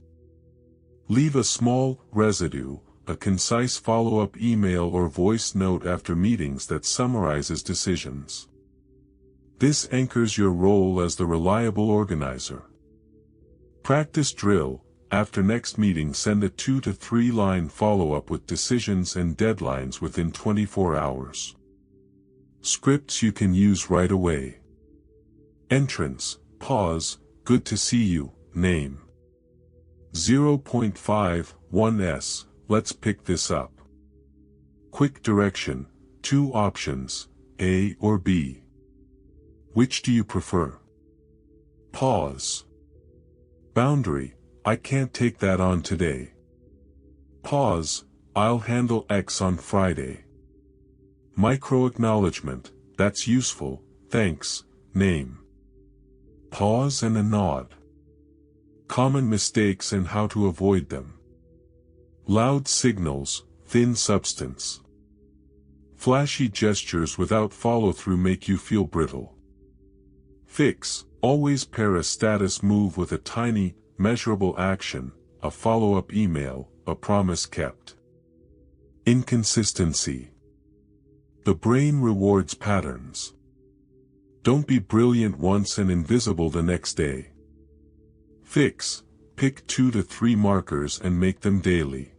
Leave a small residue, a concise follow-up email or voice note after meetings that summarizes decisions. This anchors your role as the reliable organizer. Practice drill. After next meeting, send a 2 to 3 line follow-up with decisions and deadlines within 24 hours. Scripts you can use right away. Entrance, pause, good to see you, name. 0.5, 1s, let's pick this up. Quick direction, 2 options, A or B. Which do you prefer? Pause. Boundary, I can't take that on today. Pause, I'll handle X on Friday. Micro-acknowledgement, that's useful, thanks, name. Pause and a nod. Common mistakes and how to avoid them. Loud signals, thin substance. Flashy gestures without follow-through make you feel brittle. Fix, always pair a status move with a tiny, measurable action, a follow-up email, a promise kept. Inconsistency. The brain rewards patterns. Don't be brilliant once and invisible the next day. Fix, pick 2 to 3 markers and make them daily.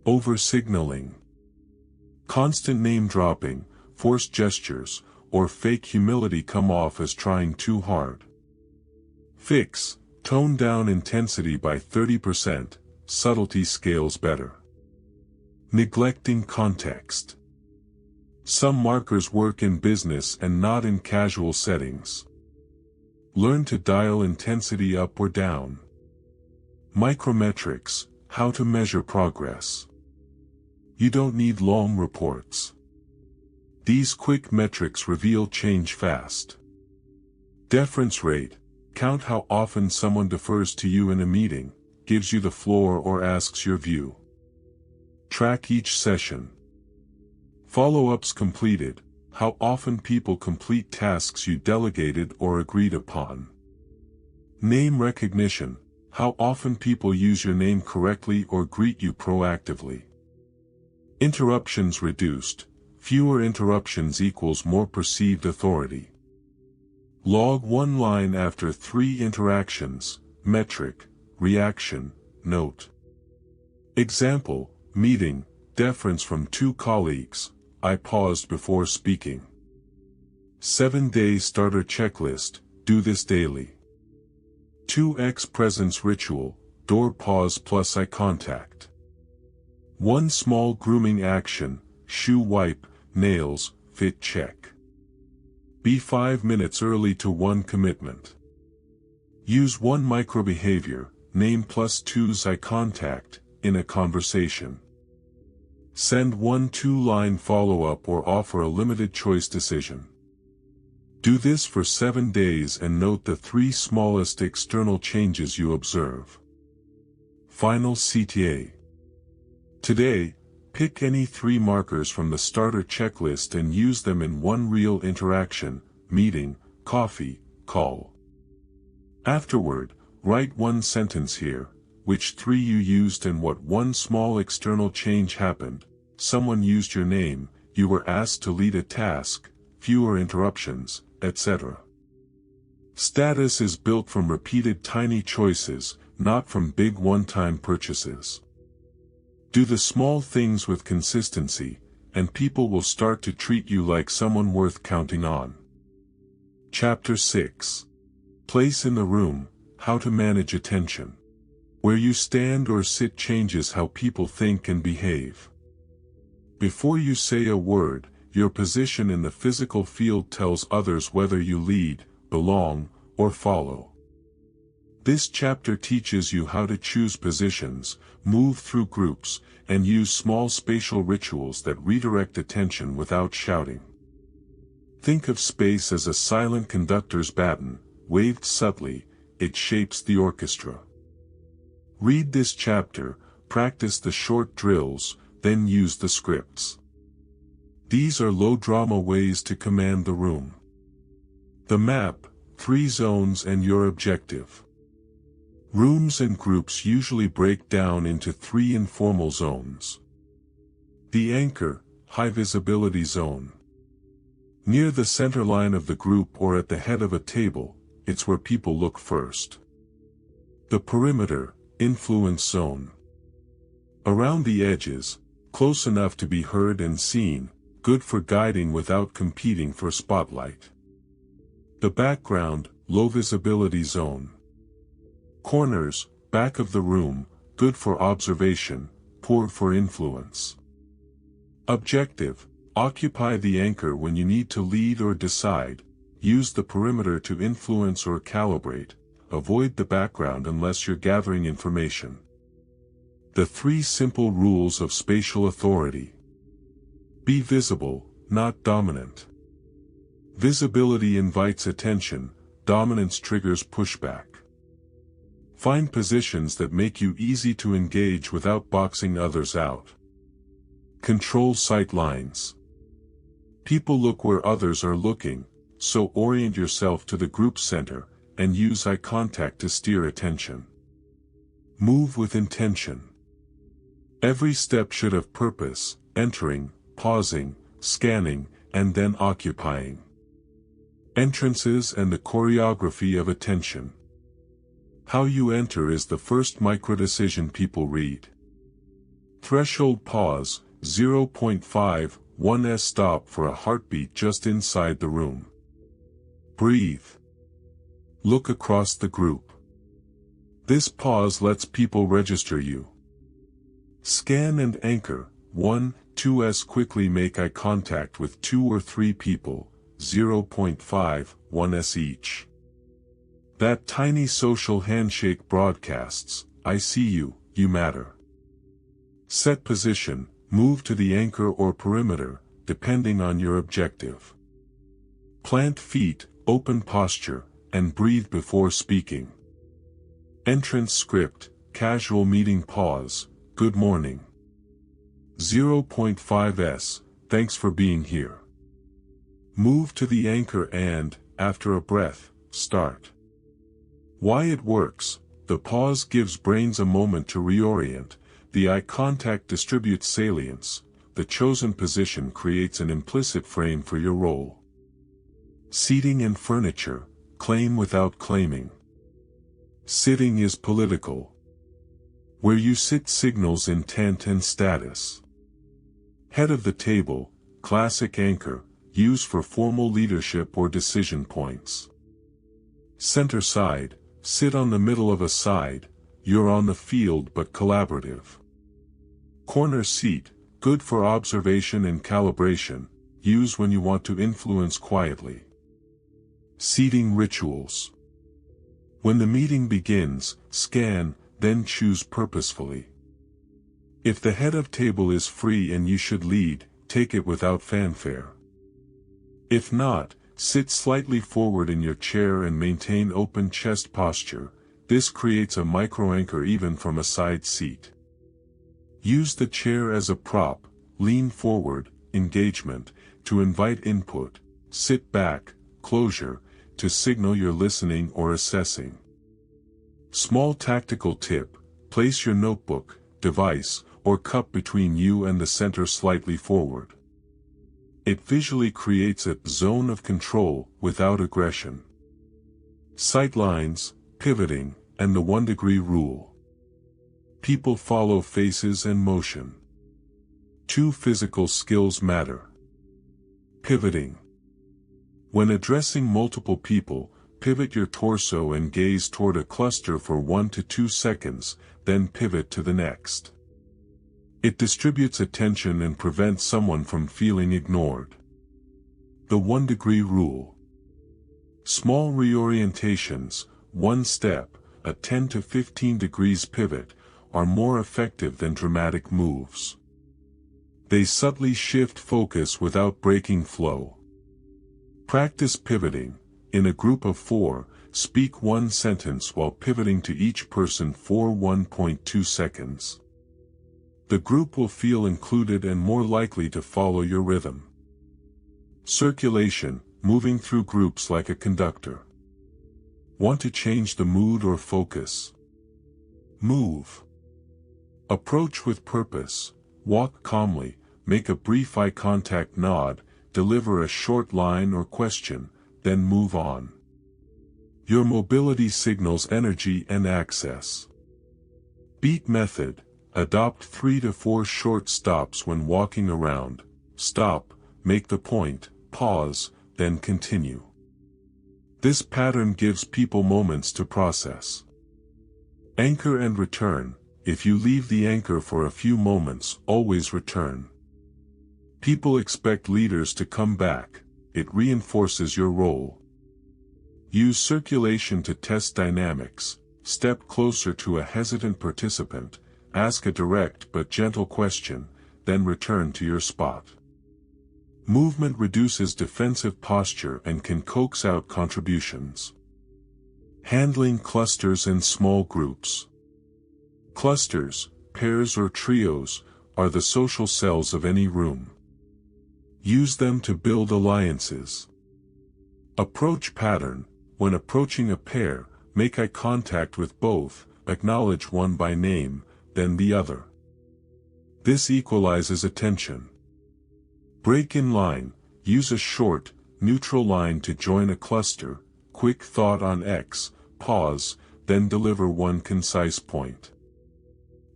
Over-signaling. Constant name-dropping, forced gestures, or fake humility come off as trying too hard. Fix, tone down intensity by 30%, subtlety scales better. Neglecting context. Some markers work in business and not in casual settings. Learn to dial intensity up or down. Micrometrics, how to measure progress. You don't need long reports. These quick metrics reveal change fast. Deference rate, count how often someone defers to you in a meeting, gives you the floor or asks your view. Track each session. Follow-ups completed, how often people complete tasks you delegated or agreed upon. Name recognition, how often people use your name correctly or greet you proactively. Interruptions reduced, fewer interruptions equals more perceived authority. Log 1 line after 3 interactions, metric, reaction, note. Example, meeting, deference from 2 colleagues, I paused before speaking. 7-day starter checklist, do this daily. 2x presence ritual, door pause plus eye contact. 1 small grooming action, shoe wipe, nails, fit check. Be 5 minutes early to one commitment. Use one microbehavior, name +2's eye contact, in a conversation. Send one 2-line follow-up or offer a limited choice decision. Do this for 7 days and note the 3 smallest external changes you observe. Final CTA. Today, pick any 3 markers from the starter checklist and use them in one real interaction, meeting, coffee, call. Afterward, write one sentence here, which 3 you used and what one small external change happened. Someone used your name, you were asked to lead a task, fewer interruptions, etc. Status is built from repeated tiny choices, not from big one-time purchases. Do the small things with consistency, and people will start to treat you like someone worth counting on. Chapter 6. Place in the room, how to manage attention. Where you stand or sit changes how people think and behave. Before you say a word, your position in the physical field tells others whether you lead, belong, or follow. This chapter teaches you how to choose positions, move through groups, and use small spatial rituals that redirect attention without shouting. Think of space as a silent conductor's baton, waved subtly, it shapes the orchestra. Read this chapter, practice the short drills, then use the scripts. These are low-drama ways to command the room. The map, 3 zones and your objective. Rooms and groups usually break down into 3 informal zones. The anchor, high visibility zone. Near the center line of the group or at the head of a table, it's where people look first. The perimeter, influence zone. Around the edges, close enough to be heard and seen, good for guiding without competing for spotlight. The background, low visibility zone. Corners, back of the room, good for observation, poor for influence. Objective, occupy the anchor when you need to lead or decide, use the perimeter to influence or calibrate, avoid the background unless you're gathering information. The 3 simple rules of spatial authority. Be visible, not dominant. Visibility invites attention, dominance triggers pushback. Find positions that make you easy to engage without boxing others out. Control sight lines. People look where others are looking, so orient yourself to the group center, and use eye contact to steer attention. Move with intention. Every step should have purpose, entering, pausing, scanning, and then occupying. Entrances and the choreography of attention. How you enter is the first microdecision people read. Threshold pause, 0.5, 1s stop for a heartbeat just inside the room. Breathe. Look across the group. This pause lets people register you. Scan and anchor, 1, 2s quickly make eye contact with 2 or 3 people, 0.5, 1s each. That tiny social handshake broadcasts, I see you, you matter. Set position, move to the anchor or perimeter, depending on your objective. Plant feet, open posture, and breathe before speaking. Entrance script, casual meeting pause, good morning. 0.5s, thanks for being here. Move to the anchor and, after a breath, start. Why it works: the pause gives brains a moment to reorient, the eye contact distributes salience, the chosen position creates an implicit frame for your role. Seating and furniture, claim without claiming. Sitting is political. Where you sit signals intent and status. Head of the table, classic anchor, used for formal leadership or decision points. Center side, sit on the middle of a side, you're on the field but collaborative. Corner seat, good for observation and calibration, use when you want to influence quietly. Seating rituals. When the meeting begins, scan, then choose purposefully. If the head of table is free and you should lead, take it without fanfare. If not, sit slightly forward in your chair and maintain open chest posture. This creates a micro-anchor even from a side seat. Use the chair as a prop, lean forward, engagement, to invite input, sit back, closure, to signal you're listening or assessing. Small tactical tip: place your notebook, device, or cup between you and the center slightly forward. It visually creates a zone of control without aggression. Sightlines, pivoting, and the 1-degree rule. People follow faces and motion. 2 physical skills matter. Pivoting. When addressing multiple people, pivot your torso and gaze toward a cluster for 1 to 2 seconds, then pivot to the next. It distributes attention and prevents someone from feeling ignored. The 1-degree rule. Small reorientations, 1 step, a 10 to 15 degrees pivot, are more effective than dramatic moves. They subtly shift focus without breaking flow. Practice pivoting. In a group of 4, speak 1 sentence while pivoting to each person for 1.2 seconds. The group will feel included and more likely to follow your rhythm. Circulation, moving through groups like a conductor. Want to change the mood or focus? Move. Approach with purpose, walk calmly, make a brief eye contact nod, deliver a short line or question, then move on. Your mobility signals energy and access. Beat method. Adopt 3 to 4 short stops when walking around. Stop, make the point, pause, then continue. This pattern gives people moments to process. Anchor and return. If you leave the anchor for a few moments, always return. People expect leaders to come back. It reinforces your role. Use circulation to test dynamics. Step closer to a hesitant participant, ask a direct but gentle question, then return to your spot. Movement reduces defensive posture and can coax out contributions. Handling clusters and small groups. Clusters, pairs or trios, are the social cells of any room. Use them to build alliances. Approach pattern. When approaching a pair, make eye contact with both, acknowledge one by name, then the other. This equalizes attention. Break in line. Use a short, neutral line to join a cluster, quick thought on X, pause, then deliver one concise point.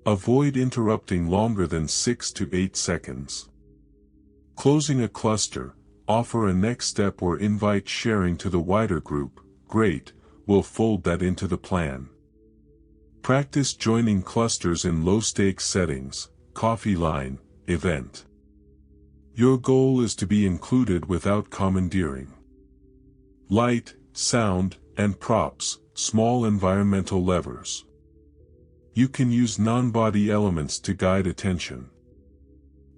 Avoid interrupting longer than 6 to 8 seconds. Closing a cluster, offer a next step or invite sharing to the wider group. Great, we'll fold that into the plan. Practice joining clusters in low-stakes settings, coffee line, event. Your goal is to be included without commandeering. Light, sound, and props, small environmental levers. You can use non-body elements to guide attention.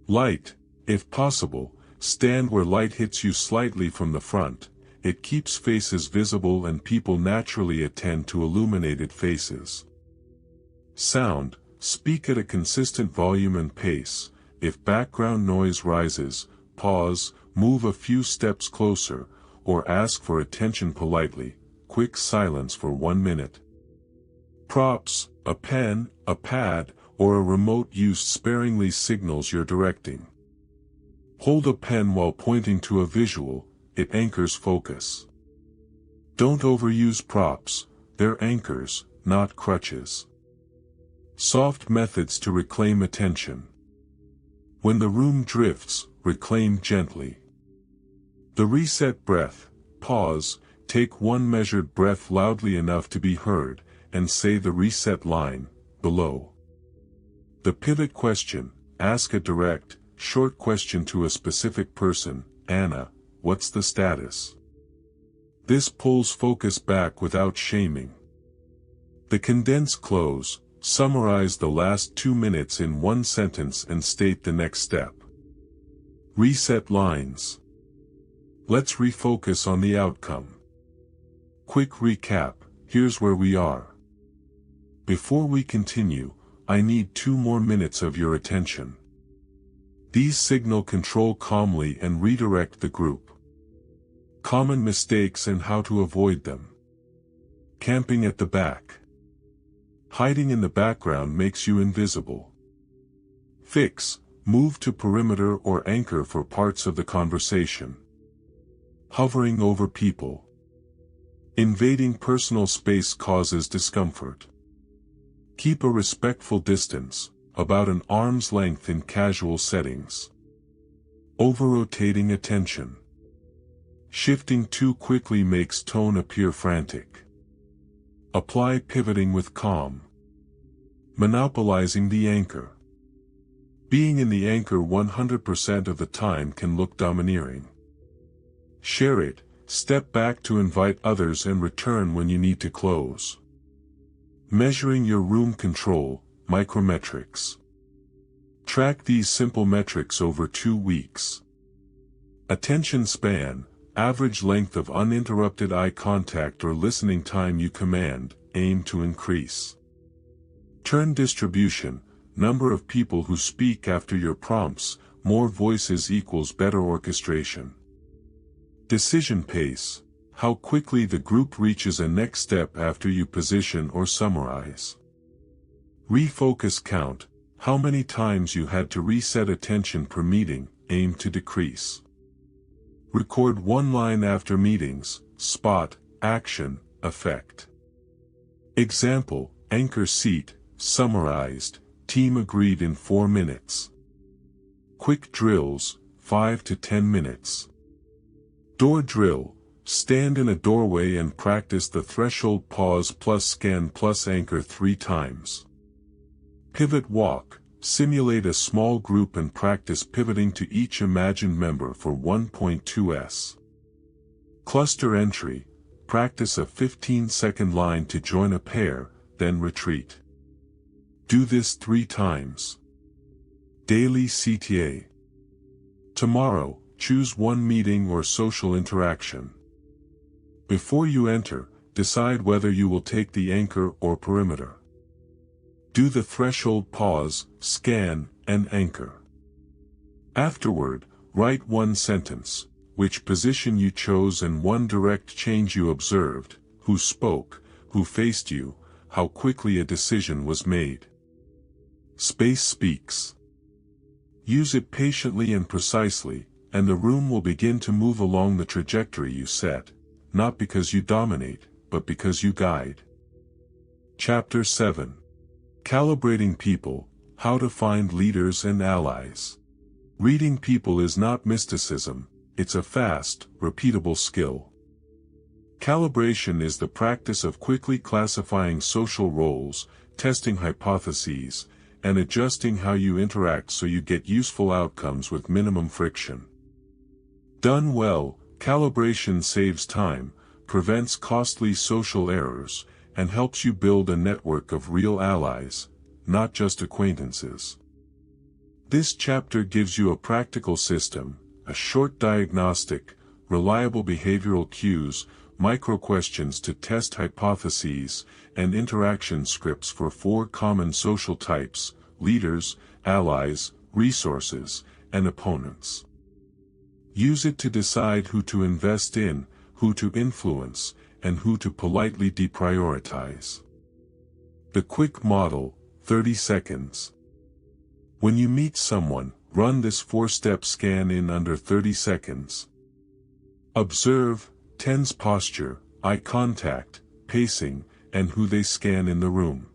Light, if possible, stand where light hits you slightly from the front. It keeps faces visible and people naturally attend to illuminated faces. Sound, speak at a consistent volume and pace. If background noise rises, pause, move a few steps closer, or ask for attention politely. Quick silence for 1 minute. Props, a pen, a pad, or a remote used sparingly signals you're directing. Hold a pen while pointing to a visual, it anchors focus. Don't overuse props, they're anchors, not crutches. Soft methods to reclaim attention. When the room drifts, reclaim gently. The reset breath, pause, take 1 measured breath loudly enough to be heard, and say the reset line, below. The pivot question, ask a direct, short question to a specific person. Anna, what's the status? This pulls focus back without shaming. The condense close, summarize the last 2 minutes in one sentence and state the next step. Reset lines. Let's refocus on the outcome. Quick recap, here's where we are. Before we continue, I need 2 more minutes of your attention. These signal control calmly and redirect the group. Common mistakes and how to avoid them. Camping at the back. Hiding in the background makes you invisible. Fix, move to perimeter or anchor for parts of the conversation. Hovering over people. Invading personal space causes discomfort. Keep a respectful distance, about an arm's length in casual settings. Over-rotating attention. Shifting too quickly makes tone appear frantic. Apply pivoting with calm. Monopolizing the anchor. Being in the anchor 100% of the time can look domineering. Share it, step back to invite others and return when you need to close. Measuring your room control, micrometrics. Track these simple metrics over 2 weeks. Attention span, average length of uninterrupted eye contact or listening time you command, aim to increase. Turn distribution, number of people who speak after your prompts, more voices equals better orchestration. Decision pace, how quickly the group reaches a next step after you position or summarize. Refocus count, how many times you had to reset attention per meeting, aim to decrease. Record 1 line after meetings, spot, action, effect. Example, anchor seat, summarized, team agreed in 4 minutes. Quick drills, 5 to 10 minutes. Door drill, stand in a doorway and practice the threshold pause plus scan plus anchor 3 times. Pivot walk, simulate a small group and practice pivoting to each imagined member for 1.2s. Cluster entry, practice a 15-second line to join a pair, then retreat. Do this 3 times. Daily CTA. Tomorrow, choose 1 meeting or social interaction. Before you enter, decide whether you will take the anchor or perimeter. Do the threshold pause, scan, and anchor. Afterward, write 1 sentence, which position you chose and 1 direct change you observed, who spoke, who faced you, how quickly a decision was made. Space speaks. Use it patiently and precisely, and the room will begin to move along the trajectory you set, not because you dominate, but because you guide. Chapter 7. Calibrating people, how to find leaders and allies. Reading people is not mysticism, it's a fast, repeatable skill. Calibration is the practice of quickly classifying social roles, testing hypotheses, and adjusting how you interact so you get useful outcomes with minimum friction. Done well, calibration saves time, prevents costly social errors, and helps you build a network of real allies, not just acquaintances. This chapter gives you a practical system, a short diagnostic, reliable behavioral cues, micro-questions to test hypotheses, and interaction scripts for 4 common social types: leaders, allies, resources, and opponents. Use it to decide who to invest in, who to influence, and who to politely deprioritize. The quick model, 30 seconds. When you meet someone, run this 4-step scan in under 30 seconds. Observe, tense posture, eye contact, pacing, and who they scan in the room.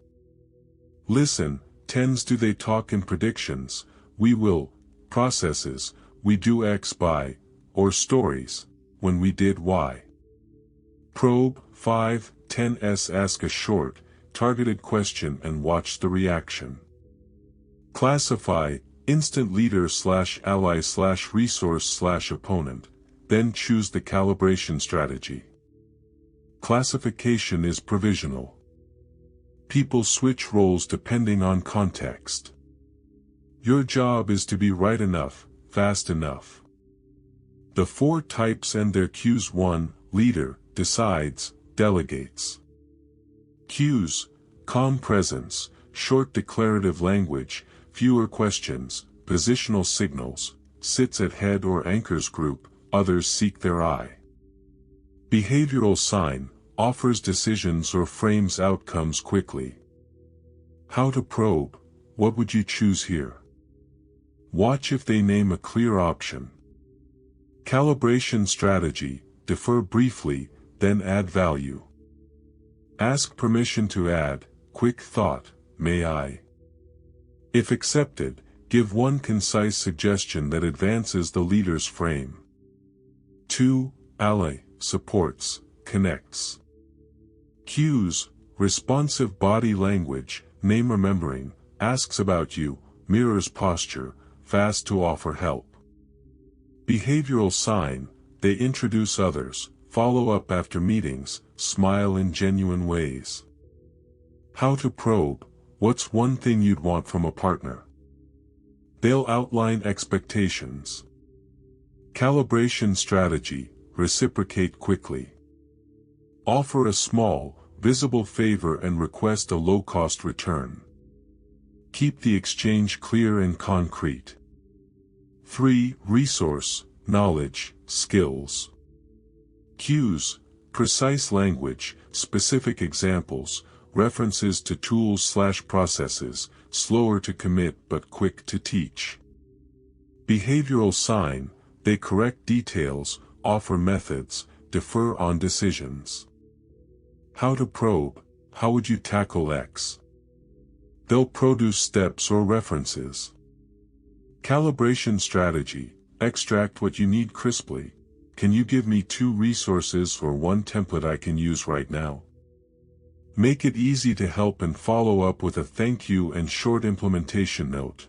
Listen, tens do they talk in predictions, we will, processes, we do X by, or stories, when we did Y. Probe, 5, 10s ask a short, targeted question and watch the reaction. Classify, instant leader / ally / resource / opponent, then choose the calibration strategy. Classification is provisional. People switch roles depending on context. Your job is to be right enough, fast enough. The 4 types and their cues. 1. Leader, decides, delegates. Cues: calm presence, short declarative language, fewer questions, positional signals, sits at head or anchors group, others seek their eye. Behavioral sign, offers decisions or frames outcomes quickly. How to probe: what would you choose here? Watch if they name a clear option. Calibration strategy, defer briefly, then add value. Ask permission to add, quick thought, may I? If accepted, give one concise suggestion that advances the leader's frame. 2. Ally, supports, connects. Cues: responsive body language, name remembering, asks about you, mirrors posture, fast to offer help. Behavioral sign, they introduce others, follow up after meetings, smile in genuine ways. How to probe: what's one thing you'd want from a partner? They'll outline expectations. Calibration strategy, reciprocate quickly. Offer a small, visible favor and request a low-cost return. Keep the exchange clear and concrete. 3. Resource, knowledge, skills. Cues: precise language, specific examples, references to tools/processes, slower to commit but quick to teach. Behavioral sign, they correct details, offer methods, defer on decisions. How to probe: how would you tackle X? They'll produce steps or references. Calibration strategy, extract what you need crisply. Can you give me 2 resources or 1 template I can use right now? Make it easy to help and follow up with a thank you and short implementation note.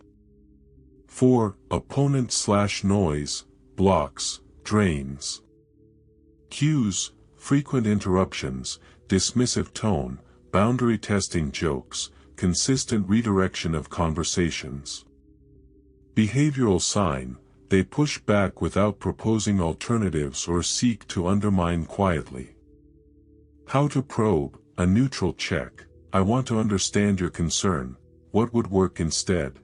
4. Opponent/noise, blocks, drains. Cues: frequent interruptions, dismissive tone, boundary testing jokes, consistent redirection of conversations. Behavioral sign, they push back without proposing alternatives or seek to undermine quietly. How to probe: a neutral check, I want to understand your concern, what would work instead?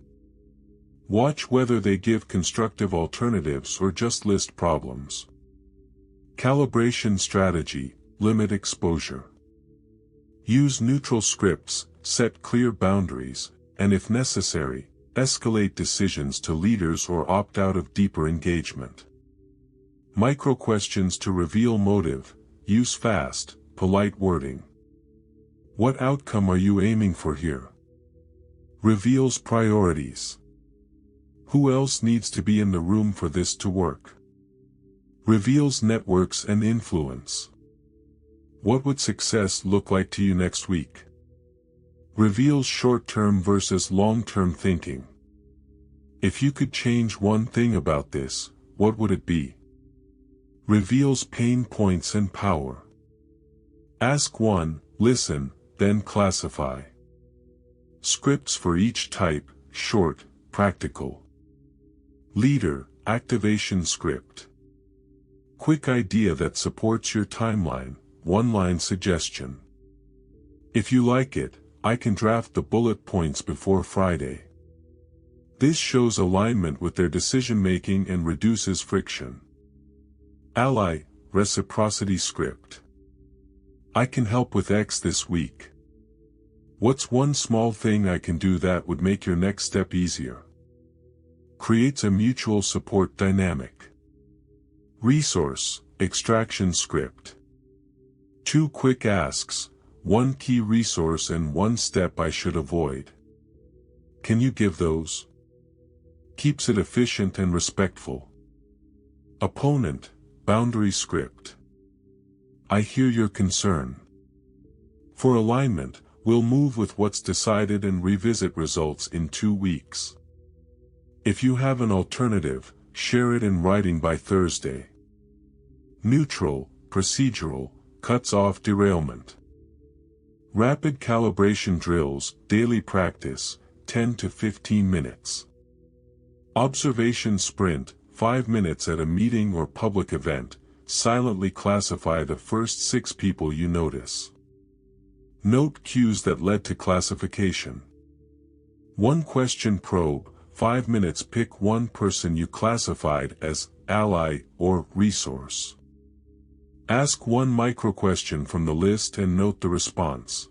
Watch whether they give constructive alternatives or just list problems. Calibration strategy, limit exposure. Use neutral scripts, set clear boundaries, and if necessary, escalate decisions to leaders or opt out of deeper engagement. Micro-questions to reveal motive, use fast, polite wording. What outcome are you aiming for here? Reveals priorities. Who else needs to be in the room for this to work? Reveals networks and influence. What would success look like to you next week? Reveals short-term versus long-term thinking. If you could change one thing about this, what would it be? Reveals pain points and power. Ask 1, listen, then classify. Scripts for each type, short, practical. Leader, activation script. Quick idea that supports your timeline, 1-line suggestion. If you like it, I can draft the bullet points before Friday. This shows alignment with their decision-making and reduces friction. Ally, reciprocity script. I can help with X this week. What's one small thing I can do that would make your next step easier? Creates a mutual support dynamic. Resource, extraction script. 2 quick asks, 1 key resource and 1 step I should avoid. Can you give those? Keeps it efficient and respectful. Opponent, boundary script. I hear your concern. For alignment, we'll move with what's decided and revisit results in 2 weeks. If you have an alternative, share it in writing by Thursday. Neutral, procedural, cuts off derailment. Rapid calibration drills, daily practice, 10 to 15 minutes. Observation sprint, 5 minutes at a meeting or public event, silently classify the first 6 people you notice. Note cues that led to classification. 1 question probe, 5 minutes pick one person you classified as ally or resource. Ask one micro-question from the list and note the response.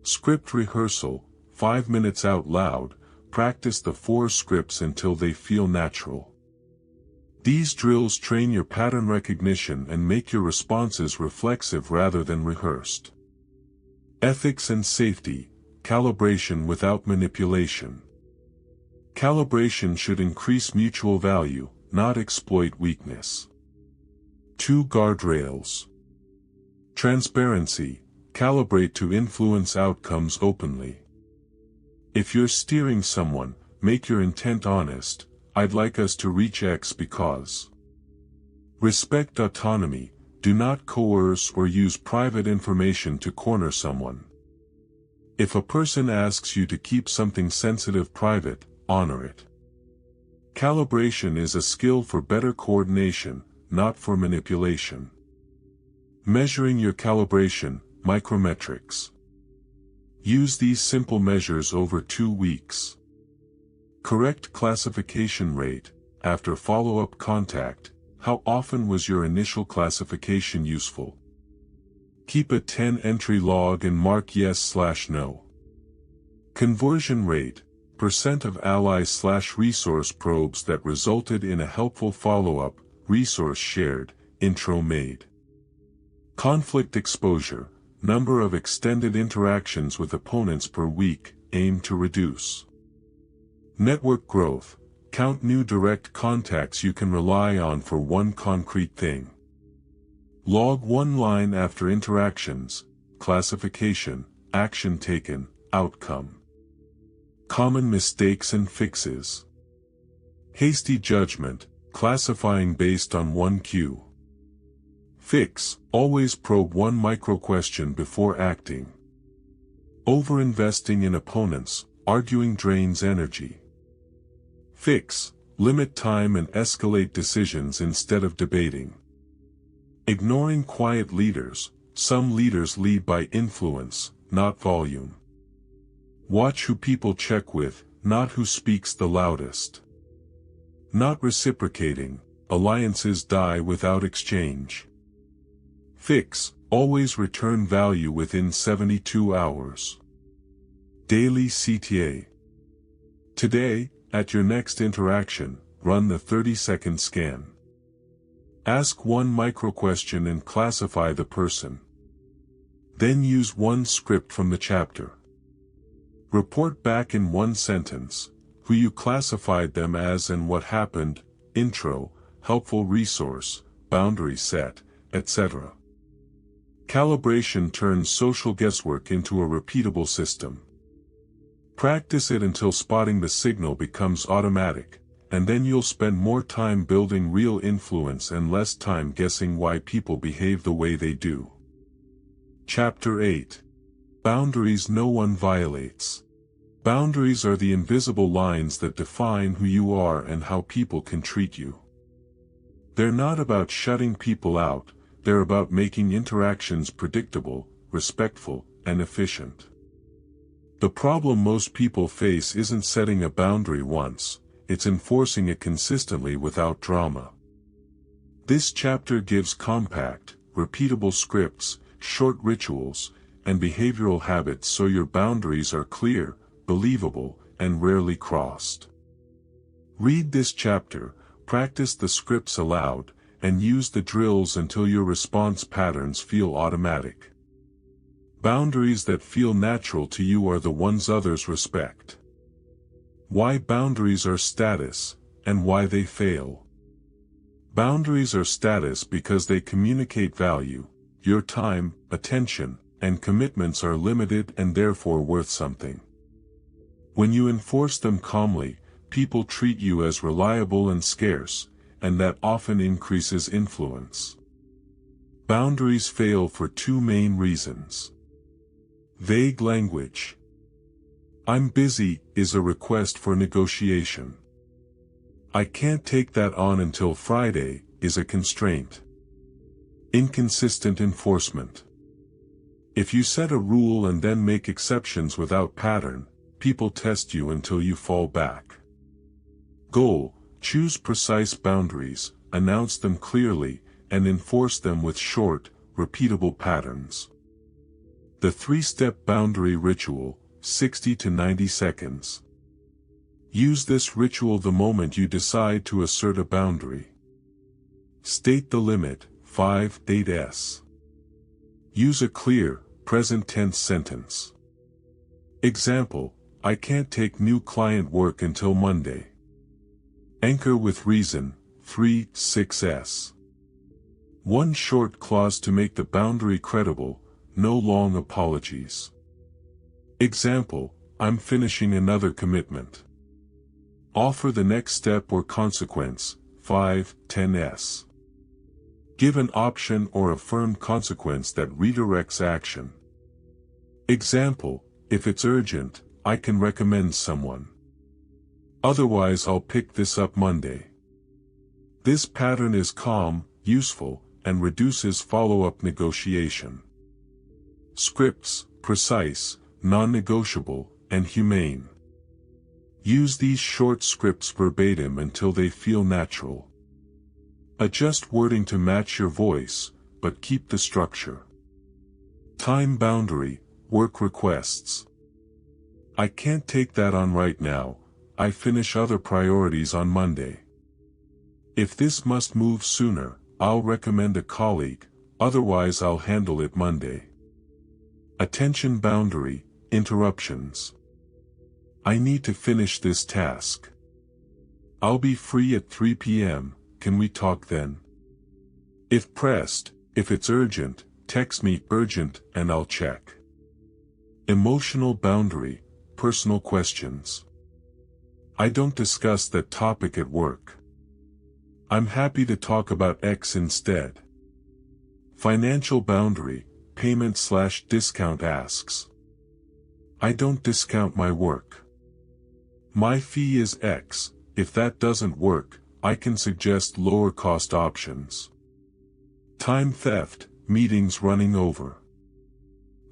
Script rehearsal, 5 minutes out loud, practice the 4 scripts until they feel natural. These drills train your pattern recognition and make your responses reflexive rather than rehearsed. Ethics and safety, calibration without manipulation. Calibration should increase mutual value, not exploit weakness. 2 guardrails. Transparency, calibrate to influence outcomes openly. If you're steering someone, make your intent honest. I'd like us to reach X because. Respect autonomy, do not coerce or use private information to corner someone. If a person asks you to keep something sensitive private, honor it. Calibration is a skill for better coordination, not for manipulation. Measuring your calibration, micrometrics. Use these simple measures over 2 weeks. Correct classification rate, after follow-up contact, how often was your initial classification useful? Keep a 10-entry log and mark yes/no. Conversion rate, percent of ally/resource probes that resulted in a helpful follow-up, resource shared, intro made. Conflict exposure, number of extended interactions with opponents per week, aim to reduce. Network growth, count new direct contacts you can rely on for one concrete thing. Log 1 line after interactions, classification, action taken, outcome. Common mistakes and fixes. Hasty judgment, classifying based on one cue. Fix, always probe one micro-question before acting. Over-investing in opponents, arguing drains energy. Fix, limit time and escalate decisions instead of debating. Ignoring quiet leaders, some leaders lead by influence, not volume. Watch who people check with, not who speaks the loudest. Not reciprocating, alliances die without exchange. Fix, always return value within 72 hours. Daily CTA. Today, at your next interaction, run the 30-second scan. Ask one micro-question and classify the person. Then use one script from the chapter. Report back in one sentence, who you classified them as and what happened, intro, helpful resource, boundary set, etc. Calibration turns social guesswork into a repeatable system. Practice it until spotting the signal becomes automatic, and then you'll spend more time building real influence and less time guessing why people behave the way they do. Chapter 8. Boundaries no one violates. Boundaries are the invisible lines that define who you are and how people can treat you. They're not about shutting people out, they're about making interactions predictable, respectful, and efficient. The problem most people face isn't setting a boundary once, it's enforcing it consistently without drama. This chapter gives compact, repeatable scripts, short rituals, and behavioral habits so your boundaries are clear, believable, and rarely crossed. Read this chapter, practice the scripts aloud, and use the drills until your response patterns feel automatic. Boundaries that feel natural to you are the ones others respect. Why boundaries are status, and why they fail. Boundaries are status because they communicate value. Your time, attention, and commitments are limited and therefore worth something. When you enforce them calmly, people treat you as reliable and scarce, and that often increases influence. Boundaries fail for two main reasons. Vague language. "I'm busy" is a request for negotiation. "I can't take that on until Friday" is a constraint. Inconsistent enforcement. If you set a rule and then make exceptions without pattern, people test you until you fall back. Goal: choose precise boundaries, announce them clearly, and enforce them with short, repeatable patterns. The 3-step boundary ritual, 60 to 90 seconds. Use this ritual the moment you decide to assert a boundary. State the limit, 5-8s. Use a clear, present tense sentence. Example: "I can't take new client work until Monday." Anchor with reason, 3-6s. One short clause to make the boundary credible, no long apologies. Example: "I'm finishing another commitment." Offer the next step or consequence, 5-10s. Give an option or a firm consequence that redirects action. Example: "If it's urgent, I can recommend someone. Otherwise I'll pick this up Monday." This pattern is calm, useful, and reduces follow-up negotiation. Scripts: precise, non-negotiable, and humane. Use these short scripts verbatim until they feel natural. Adjust wording to match your voice, but keep the structure. Time boundary, work requests. "I can't take that on right now, I finish other priorities on Monday. If this must move sooner, I'll recommend a colleague, otherwise I'll handle it Monday." Attention boundary, interruptions. "I need to finish this task. I'll be free at 3 p.m., can we talk then? If pressed, if it's urgent, text me urgent and I'll check." Emotional boundary, personal questions. "I don't discuss that topic at work. I'm happy to talk about X instead." Financial boundary, payment/discount asks. "I don't discount my work. My fee is X, if that doesn't work, I can suggest lower cost options." Time theft, meetings running over.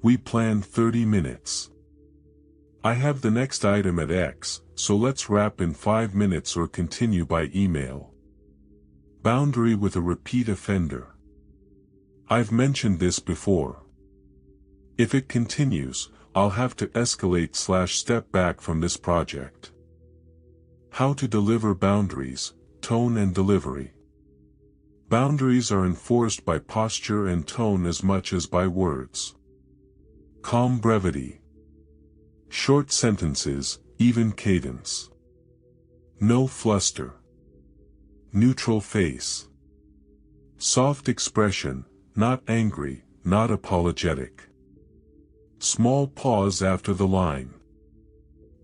"We planned 30 minutes. I have the next item at X, so let's wrap in 5 minutes or continue by email." Boundary with a repeat offender. "I've mentioned this before. If it continues, I'll have to escalate/step back from this project." How to deliver boundaries, tone and delivery. Boundaries are enforced by posture and tone as much as by words. Calm brevity. Short sentences, even cadence. No fluster. Neutral face. Soft expression, not angry, not apologetic. Small pause after the line.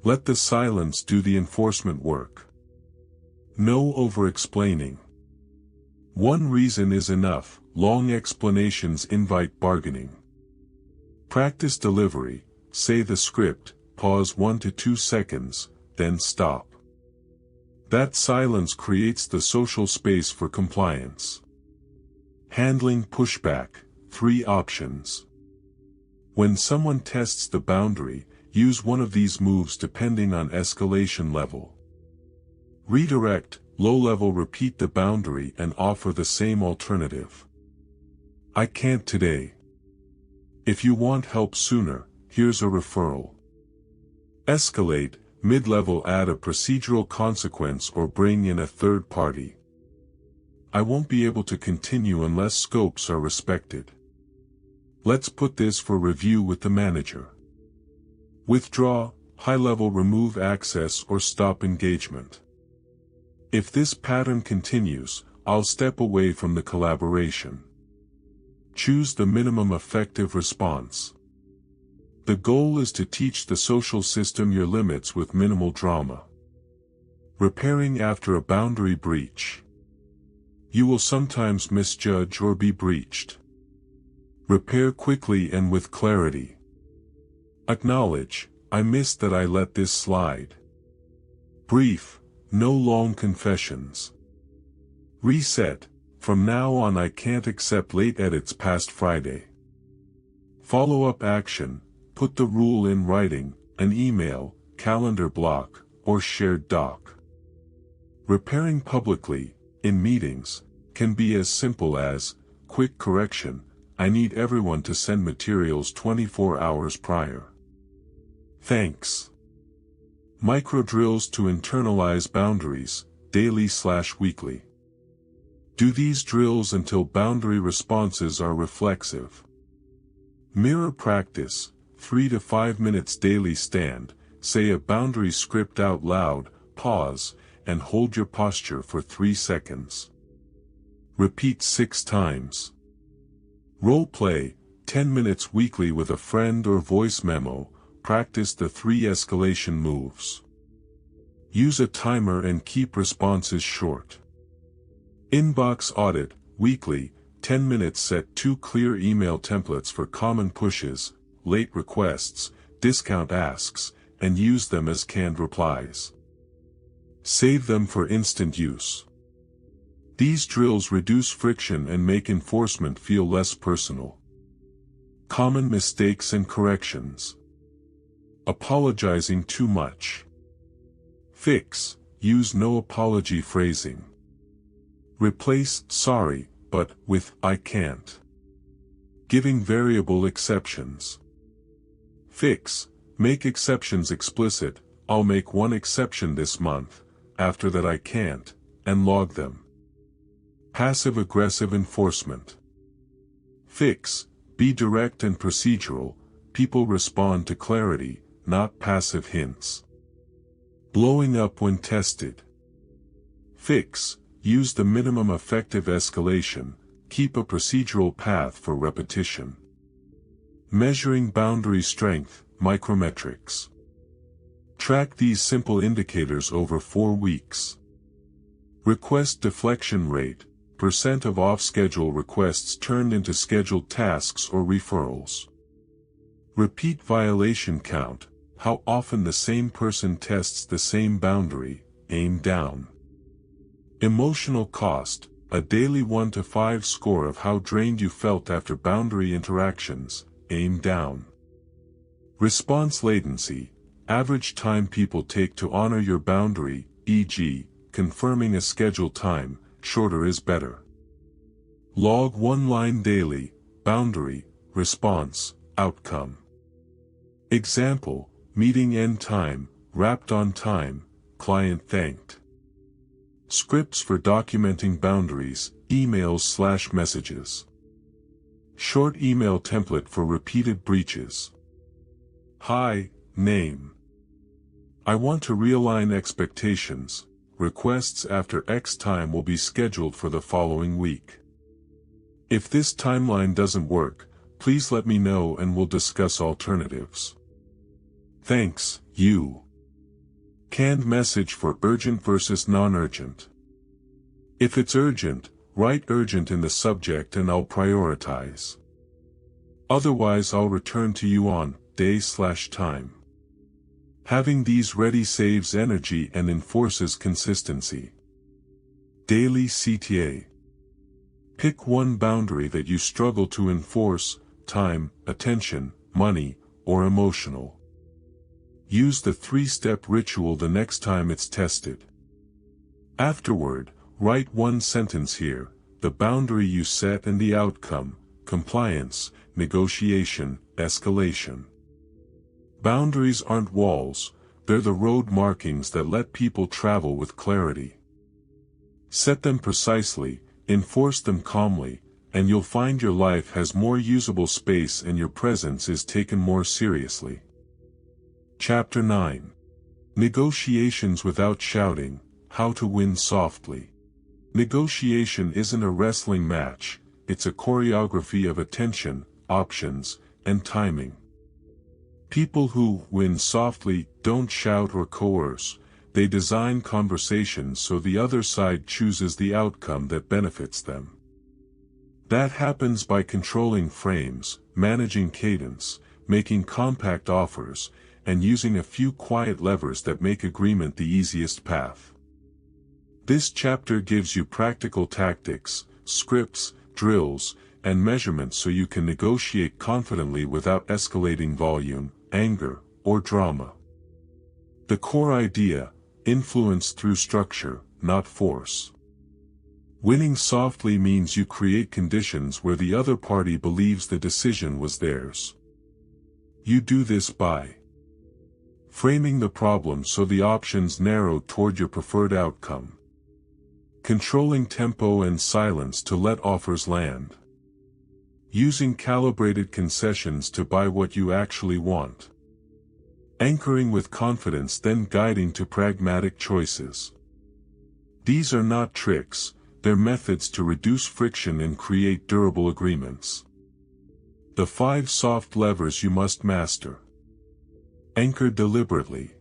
Let the silence do the enforcement work. No over-explaining. One reason is enough, long explanations invite bargaining. Practice delivery, say the script, pause 1 to 2 seconds, then stop. That silence creates the social space for compliance. Handling pushback, 3 options. When someone tests the boundary, use one of these moves depending on escalation level. Redirect, low level, repeat the boundary and offer the same alternative. "I can't today. If you want help sooner, here's a referral." Escalate, mid-level, add a procedural consequence or bring in a third party. "I won't be able to continue unless scopes are respected. Let's put this for review with the manager." Withdraw, high-level, remove access or stop engagement. "If this pattern continues, I'll step away from the collaboration." Choose the minimum effective response. The goal is to teach the social system your limits with minimal drama. Repairing after a boundary breach. You will sometimes misjudge or be breached. Repair quickly and with clarity. Acknowledge, I missed that I let this slide. Brief, no long confessions. Reset, from now on I can't accept late edits past Friday. Follow-up action, put the rule in writing, an email, calendar block, or shared doc. Repairing publicly, in meetings, can be as simple as, quick correction, I need everyone to send materials 24 hours prior. Thanks. Micro-drills to internalize boundaries, daily/weekly. Do these drills until boundary responses are reflexive. Mirror practice, 3 to 5 minutes daily stand, say a boundary script out loud, pause, and hold your posture for 3 seconds. Repeat 6 times. Role play, 10 minutes weekly with a friend or voice memo, practice the 3 escalation moves. Use a timer and keep responses short. Inbox audit, weekly, 10 minutes set 2 clear email templates for common pushes, late requests, discount asks, and use them as canned replies. Save them for instant use. These drills reduce friction and make enforcement feel less personal. Common mistakes and corrections. Apologizing too much. Fix, use no apology phrasing. Replace sorry, but with I can't. Giving variable exceptions. Fix, make exceptions explicit, I'll make 1 exception this month, after that I can't, and log them. Passive-aggressive enforcement. Fix, be direct and procedural, people respond to clarity, not passive hints. Blowing up when tested. Fix, use the minimum effective escalation, keep a procedural path for repetition. Measuring boundary strength, micrometrics. Track these simple indicators over 4 weeks. Request deflection rate, % of off-schedule requests turned into scheduled tasks or referrals. Repeat violation count, how often the same person tests the same boundary, aim down. Emotional cost, a daily 1 to 5 score of how drained you felt after boundary interactions, aim down. Response latency, average time people take to honor your boundary, e.g., confirming a scheduled time, shorter is better. Log 1 line daily, boundary, response, outcome. Example, meeting end time, wrapped on time, client thanked. Scripts for documenting boundaries, emails/messages. Short email template for repeated breaches. Hi, name. I want to realign expectations. Requests after X time will be scheduled for the following week. If this timeline doesn't work, please let me know and we'll discuss alternatives. Thanks, you. Canned message for urgent versus non-urgent. If it's urgent, write urgent in the subject and I'll prioritize. Otherwise I'll return to you on day/time. Having these ready saves energy and enforces consistency. Daily CTA. Pick one boundary that you struggle to enforce, time, attention, money, or emotional. Use the 3-step ritual the next time it's tested. Afterward, write one sentence here, the boundary you set and the outcome, compliance, negotiation, escalation. Boundaries aren't walls, they're the road markings that let people travel with clarity. Set them precisely, enforce them calmly, and you'll find your life has more usable space and your presence is taken more seriously. Chapter 9. Negotiations without shouting, how to win softly. Negotiation isn't a wrestling match, it's a choreography of attention, options, and timing. People who win softly don't shout or coerce, they design conversations so the other side chooses the outcome that benefits them. That happens by controlling frames, managing cadence, making compact offers, and using a few quiet levers that make agreement the easiest path. This chapter gives you practical tactics, scripts, drills, and measurements so you can negotiate confidently without escalating volume, anger, or drama. The core idea: influence through structure, not force. Winning softly means you create conditions where the other party believes the decision was theirs. You do this by framing the problem so the options narrow toward your preferred outcome, controlling tempo and silence to let offers land, using calibrated concessions to buy what you actually want, anchoring with confidence then guiding to pragmatic choices. These are not tricks, they're methods to reduce friction and create durable agreements. The 5 soft levers you must master. Anchor deliberately.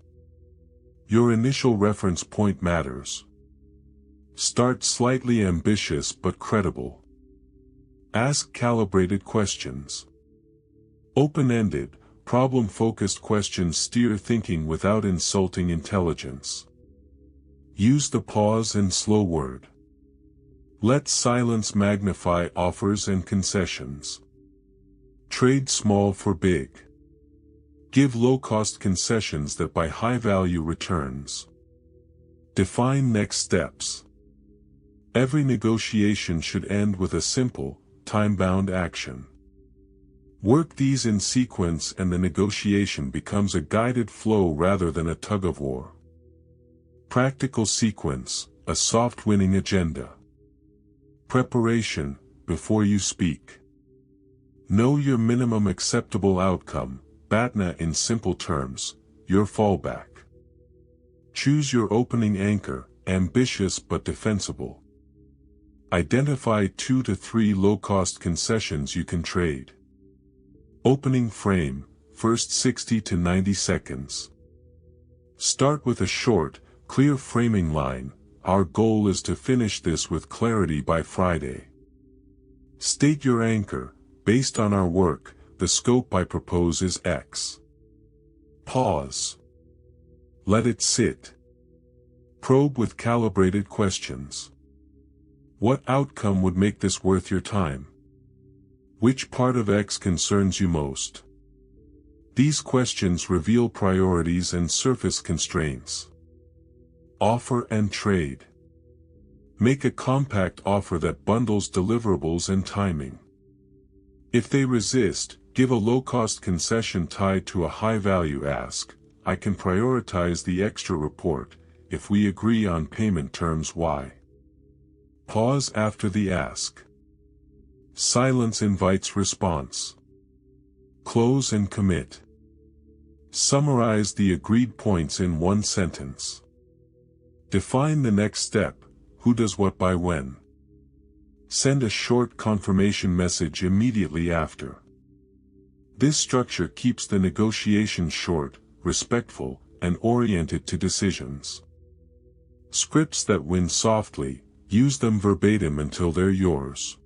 Your initial reference point matters. Start slightly ambitious but credible. Ask calibrated questions. Open-ended, problem-focused questions steer thinking without insulting intelligence. Use the pause and slow word. Let silence magnify offers and concessions. Trade small for big. Give low-cost concessions that buy high-value returns. Define next steps. Every negotiation should end with a simple, time-bound action. Work these in sequence and the negotiation becomes a guided flow rather than a tug-of-war. Practical sequence: a soft winning agenda. Preparation: before you speak. Know your minimum acceptable outcome, BATNA in simple terms, your fallback. Choose your opening anchor, ambitious but defensible. Identify 2 to 3 low-cost concessions you can trade. Opening frame, first 60 to 90 seconds. Start with a short, clear framing line: our goal is to finish this with clarity by Friday. State your anchor: based on our work, the scope I propose is X. Pause. Let it sit. Probe with calibrated questions. What outcome would make this worth your time? Which part of X concerns you most? These questions reveal priorities and surface constraints. Offer and trade. Make a compact offer that bundles deliverables and timing. If they resist, give a low-cost concession tied to a high-value ask: I can prioritize the extra report, if we agree on payment terms Y. Pause after the ask. Silence invites response. Close and commit. Summarize the agreed points in 1 sentence. Define the next step: who does what by when. Send a short confirmation message immediately after. This structure keeps the negotiation short, respectful, and oriented to decisions. Scripts that win softly, use them verbatim until they're yours.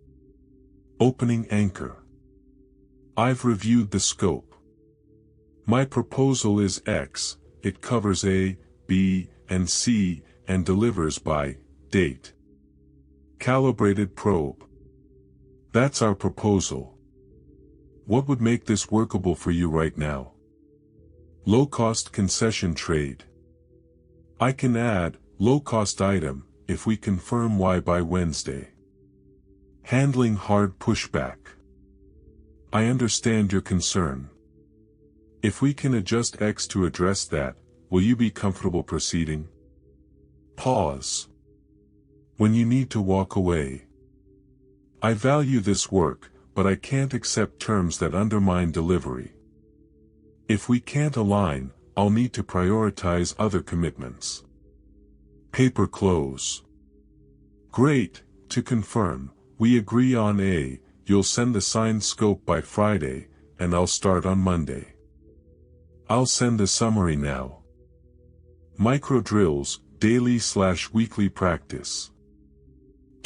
Opening anchor. I've reviewed the scope. My proposal is X, it covers A, B, and C, and delivers by date. Calibrated probe. That's our proposal. What would make this workable for you right now? Low-cost concession trade. I can add low-cost item if we confirm Y by Wednesday. Handling hard pushback. I understand your concern. If we can adjust X to address that, will you be comfortable proceeding? Pause. When you need to walk away. I value this work, but I can't accept terms that undermine delivery. If we can't align, I'll need to prioritize other commitments. Paper close. Great, to confirm, we agree on A, you'll send the signed scope by Friday, and I'll start on Monday. I'll send the summary now. Micro drills, daily/weekly practice.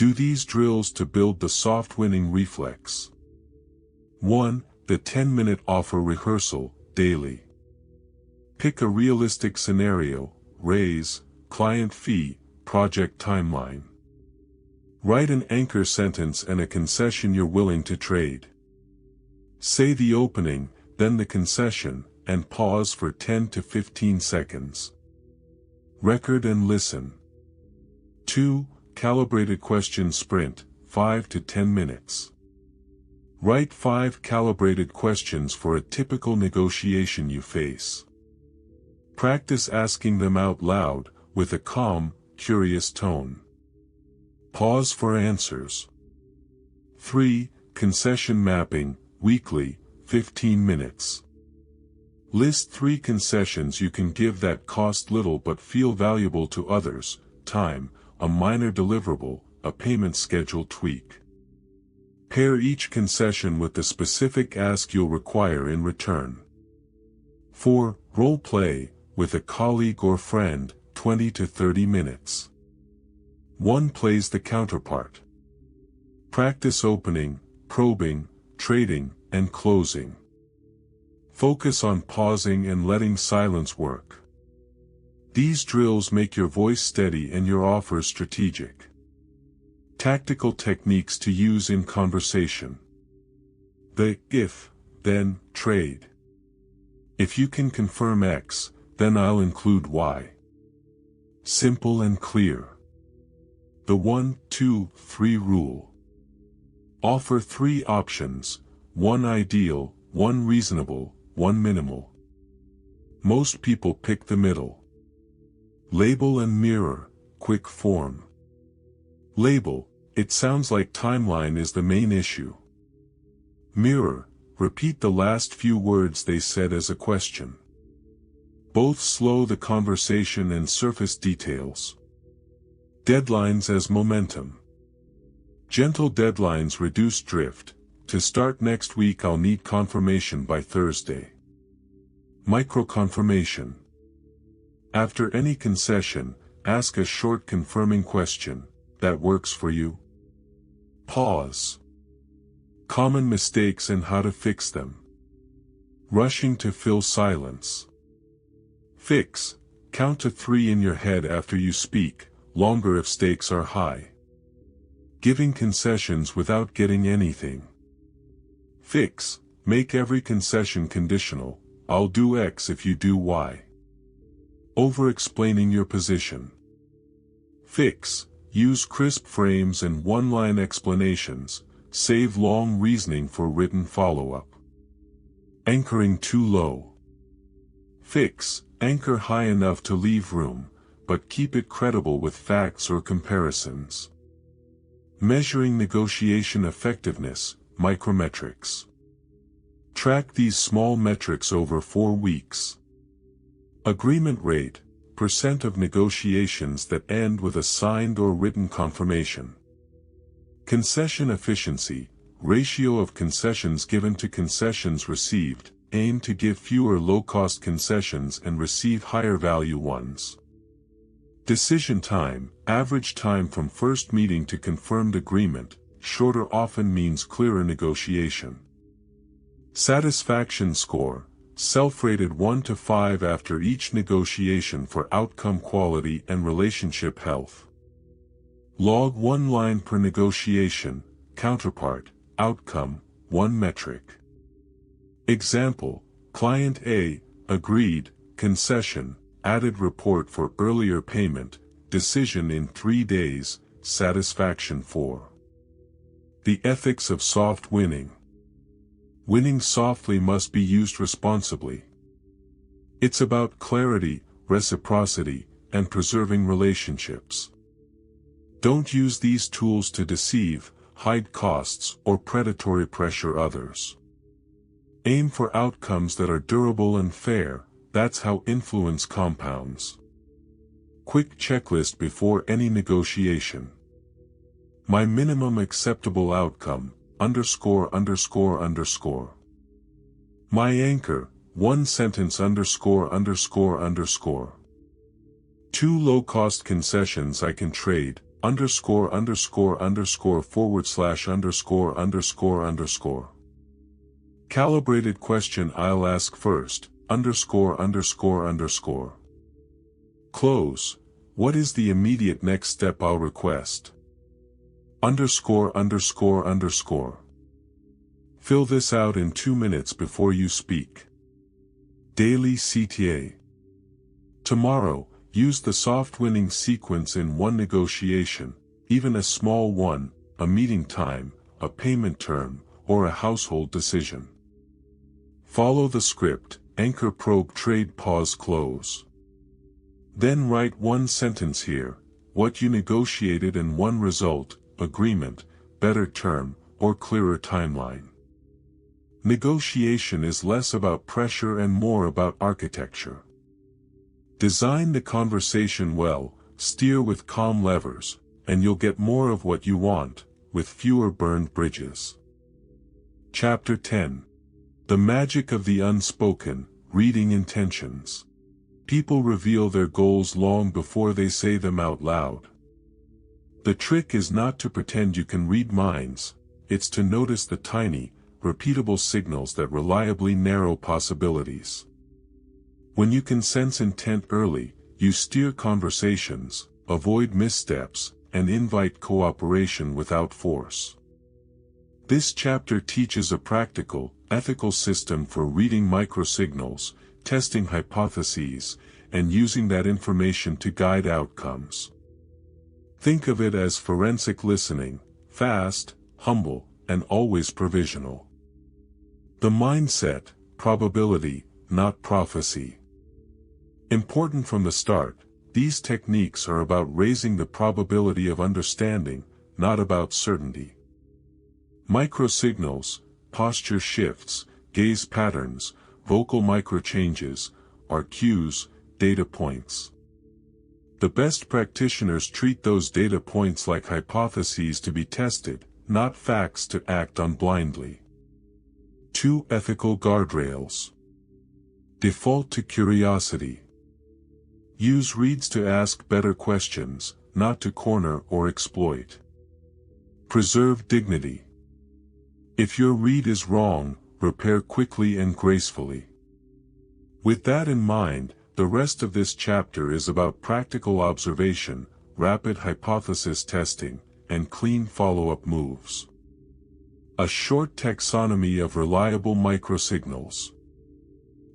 Do these drills to build the soft winning reflex. 1. The 10-minute offer rehearsal, daily. Pick a realistic scenario, raise, client fee, project timeline. Write an anchor sentence and a concession you're willing to trade. Say the opening, then the concession, and pause for 10 to 15 seconds. Record and listen. 2. Calibrated question sprint, 5 to 10 minutes. Write 5 calibrated questions for a typical negotiation you face. Practice asking them out loud, with a calm, curious tone. Pause for answers. 3. Concession mapping, weekly, 15 minutes. List 3 concessions you can give that cost little but feel valuable to others: time, a minor deliverable, a payment schedule tweak. Pair each concession with the specific ask you'll require in return. 4. Role play, with a colleague or friend, 20 to 30 minutes. 1 plays the counterpart. Practice opening, probing, trading, and closing. Focus on pausing and letting silence work. These drills make your voice steady and your offers strategic. Tactical techniques to use in conversation. The if, then, trade. If you can confirm X, then I'll include Y. Simple and clear. The 1, 2, 3 rule. Offer 3 options, 1 ideal, 1 reasonable, 1 minimal. Most people pick the middle. Label and mirror, quick form. Label, it sounds like timeline is the main issue. Mirror, repeat the last few words they said as a question. Both slow the conversation and surface details. Deadlines as momentum. Gentle deadlines reduce drift. To start next week I'll need confirmation by Thursday. Micro-confirmation. After any concession, ask a short confirming question. That works for you? Pause. Common mistakes and how to fix them. Rushing to fill silence. Fix. Count to 3 in your head after you speak, longer if stakes are high. Giving concessions without getting anything. Fix. Make every concession conditional. I'll do X if you do Y. Over-explaining your position. Fix. Use crisp frames and one-line explanations. Save long reasoning for written follow-up. Anchoring too low. Fix. Anchor high enough to leave room, but keep it credible with facts or comparisons. Measuring negotiation effectiveness, micrometrics. Track these small metrics over 4 weeks. Agreement rate, % of negotiations that end with a signed or written confirmation. Concession efficiency, ratio of concessions given to concessions received. Aim to give fewer low-cost concessions and receive higher-value ones. Decision time, average time from first meeting to confirmed agreement. Shorter often means clearer negotiation. Satisfaction score, self-rated 1 to 5 after each negotiation for outcome quality and relationship health. Log 1 line per negotiation, counterpart, outcome, 1 metric. Example, Client A, agreed, concession, added report for earlier payment, decision in 3 days, satisfaction 4. The ethics of soft winning. Winning softly must be used responsibly. It's about clarity, reciprocity, and preserving relationships. Don't use these tools to deceive, hide costs, or predatory pressure others. Aim for outcomes that are durable and fair. That's how influence compounds. Quick checklist before any negotiation. My minimum acceptable outcome, ____. My anchor, 1 sentence _____. 2 low-cost concessions I can trade, underscore underscore underscore forward slash underscore underscore underscore. Calibrated question I'll ask first, underscore underscore underscore. Close. What is the immediate next step I'll request? Underscore underscore underscore. Fill this out in 2 minutes before you speak. Daily CTA. Tomorrow, use the soft winning sequence in one negotiation, even a small one, a meeting time, a payment term, or a household decision. Follow the script, anchor probe trade pause close. Then write one sentence here, what you negotiated and one result, agreement, better term, or clearer timeline. Negotiation is less about pressure and more about architecture. Design the conversation well, steer with calm levers, and you'll get more of what you want, with fewer burned bridges. Chapter 10. The Magic of the Unspoken, Reading Intentions. People reveal their goals long before they say them out loud. The trick is not to pretend you can read minds, it's to notice the tiny, repeatable signals that reliably narrow possibilities. When you can sense intent early, you steer conversations, avoid missteps, and invite cooperation without force. This chapter teaches a practical, ethical system for reading microsignals, testing hypotheses, and using that information to guide outcomes. Think of it as forensic listening, fast, humble, and always provisional. The mindset, probability, not prophecy. Important from the start, these techniques are about raising the probability of understanding, not about certainty. Microsignals, posture shifts, gaze patterns, vocal microchanges, are cues, data points. The best practitioners treat those data points like hypotheses to be tested, not facts to act on blindly. 2 ethical guardrails. Default to curiosity. Use reads to ask better questions, not to corner or exploit. Preserve dignity. If your read is wrong, repair quickly and gracefully. With that in mind, the rest of this chapter is about practical observation, rapid hypothesis testing, and clean follow-up moves. A short taxonomy of reliable microsignals.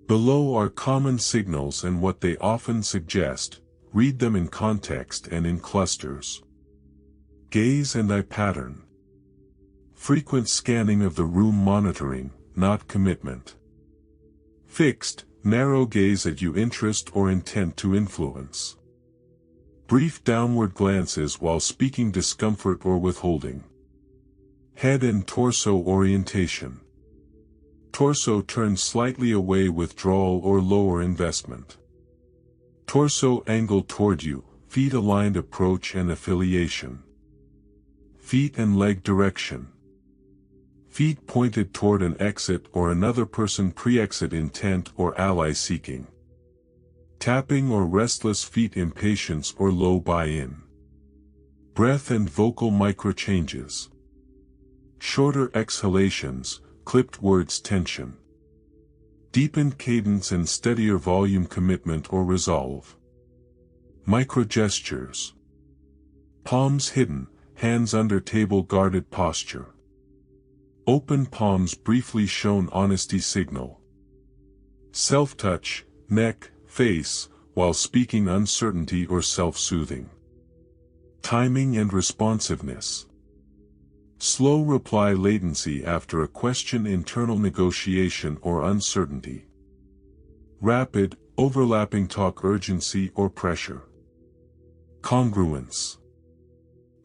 Below are common signals and what they often suggest, read them in context and in clusters. Gaze and eye pattern. Frequent scanning of the room monitoring, not commitment. Fixed, narrow gaze at you interest or intent to influence. Brief downward glances while speaking discomfort or withholding. Head and torso orientation. Torso turned slightly away withdrawal or lower investment. Torso angled toward you, feet aligned approach and affiliation. Feet and leg direction. Feet pointed toward an exit or another person pre-exit intent or ally seeking. Tapping or restless feet impatience or low buy-in. Breath and vocal microchanges. Shorter exhalations, clipped words tension. Deepened cadence and steadier volume commitment or resolve. Microgestures. Palms hidden, hands under table guarded posture. Open palms briefly shown honesty signal. Self-touch, neck, face, while speaking uncertainty or self-soothing. Timing and responsiveness. Slow reply latency after a question internal negotiation or uncertainty. Rapid, overlapping talk urgency or pressure. Congruence.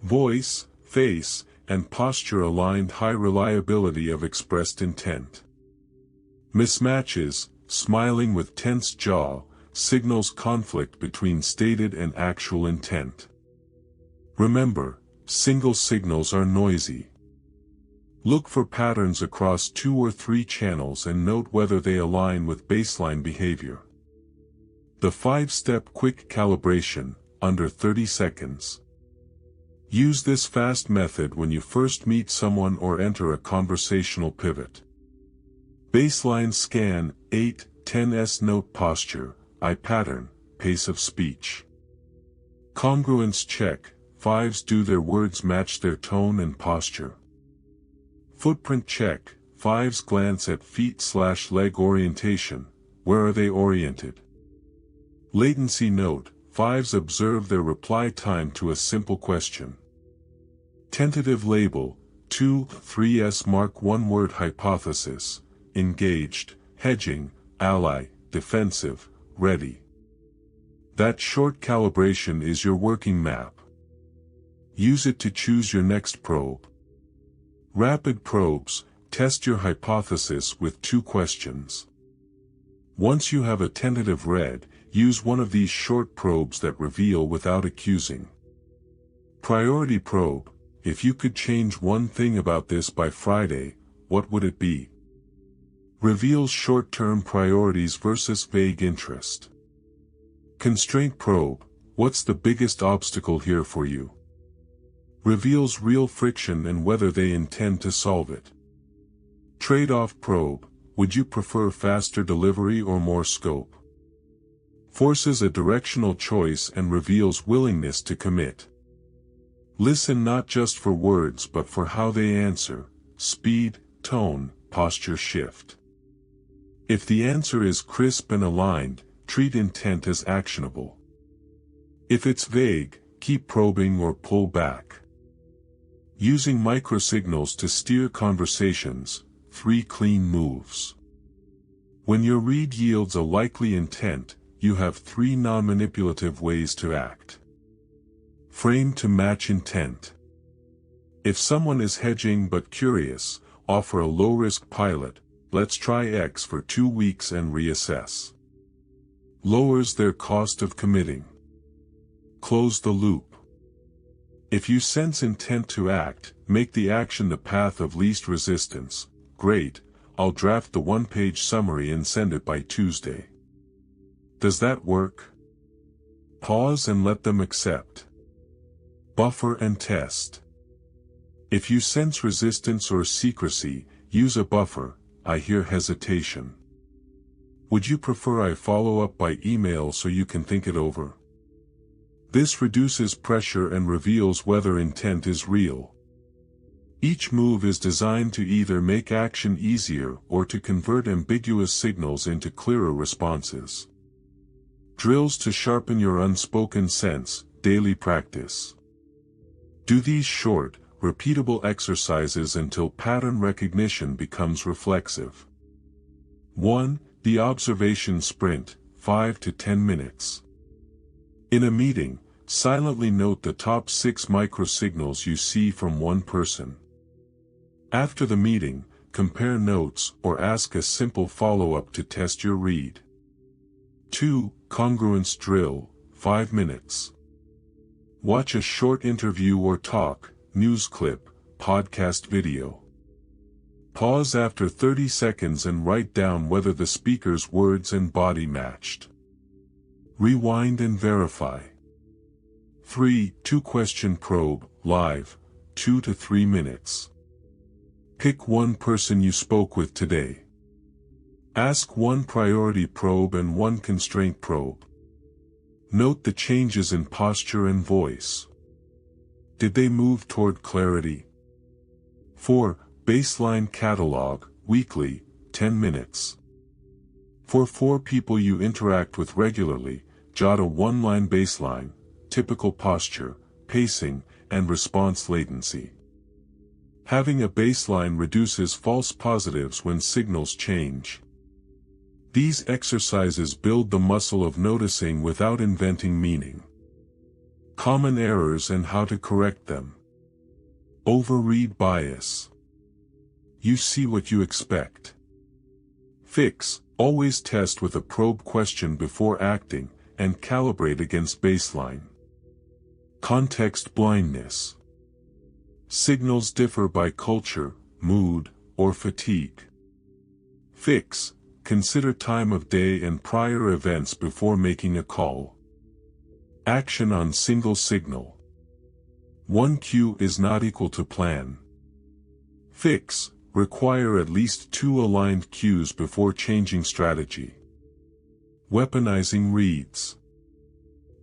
Voice, face, and posture aligned high reliability of expressed intent. Mismatches, smiling with tense jaw, signals conflict between stated and actual intent. Remember, single signals are noisy. Look for patterns across 2 or 3 channels and note whether they align with baseline behavior. The 5-step quick calibration, under 30 seconds. Use this fast method when you first meet someone or enter a conversational pivot. Baseline scan, 8, 10s note posture, eye pattern, pace of speech. Congruence check, 5s do their words match their tone and posture. Footprint check, 5s glance at feet/leg orientation, where are they oriented? Latency note, 5s observe their reply time to a simple question. Tentative label, 2, 3s mark one-word hypothesis, engaged, hedging, ally, defensive, ready. That short calibration is your working map. Use it to choose your next probe. Rapid probes, test your hypothesis with 2 questions. Once you have a tentative read, use one of these short probes that reveal without accusing. Priority probe, if you could change one thing about this by Friday, what would it be? Reveals short-term priorities versus vague interest. Constraint probe, what's the biggest obstacle here for you? Reveals real friction and whether they intend to solve it. Trade-off probe, would you prefer faster delivery or more scope? Forces a directional choice and reveals willingness to commit. Listen not just for words but for how they answer, speed, tone, posture shift. If the answer is crisp and aligned, treat intent as actionable. If it's vague, keep probing or pull back. Using microsignals to steer conversations, 3 clean moves. When your read yields a likely intent, you have 3 non-manipulative ways to act. Frame to match intent. If someone is hedging but curious, offer a low-risk pilot, let's try X for 2 weeks and reassess. Lowers their cost of committing. Close the loop. If you sense intent to act, make the action the path of least resistance. Great, I'll draft the 1-page summary and send it by Tuesday. Does that work? Pause and let them accept. Buffer and test. If you sense resistance or secrecy, use a buffer. I hear hesitation. Would you prefer I follow up by email so you can think it over? This reduces pressure and reveals whether intent is real. Each move is designed to either make action easier or to convert ambiguous signals into clearer responses. Drills to sharpen your unspoken sense, daily practice. Do these short, repeatable exercises until pattern recognition becomes reflexive. 1. The observation sprint, 5 to 10 minutes. In a meeting, silently note the top 6 microsignals you see from one person. After the meeting, compare notes or ask a simple follow-up to test your read. 2. Congruence drill, 5 minutes. Watch a short interview or talk, news clip, podcast video. Pause after 30 seconds and write down whether the speaker's words and body matched. Rewind and verify. 3. 2-question probe, live, 2 to 3 minutes. Pick one person you spoke with today. Ask one priority probe and one constraint probe. Note the changes in posture and voice. Did they move toward clarity? 4. Baseline catalog, weekly, 10 minutes. For 4 people you interact with regularly, jot a 1-line baseline, typical posture, pacing, and response latency. Having a baseline reduces false positives when signals change. These exercises build the muscle of noticing without inventing meaning. Common errors and how to correct them. Overread bias. You see what you expect. Fix, always test with a probe question before acting, and calibrate against baseline. Context blindness. Signals differ by culture, mood, or fatigue. Fix, consider time of day and prior events before making a call. Action on single signal. One cue is not equal to plan. Fix, require at least 2 aligned cues before changing strategy. Weaponizing reads.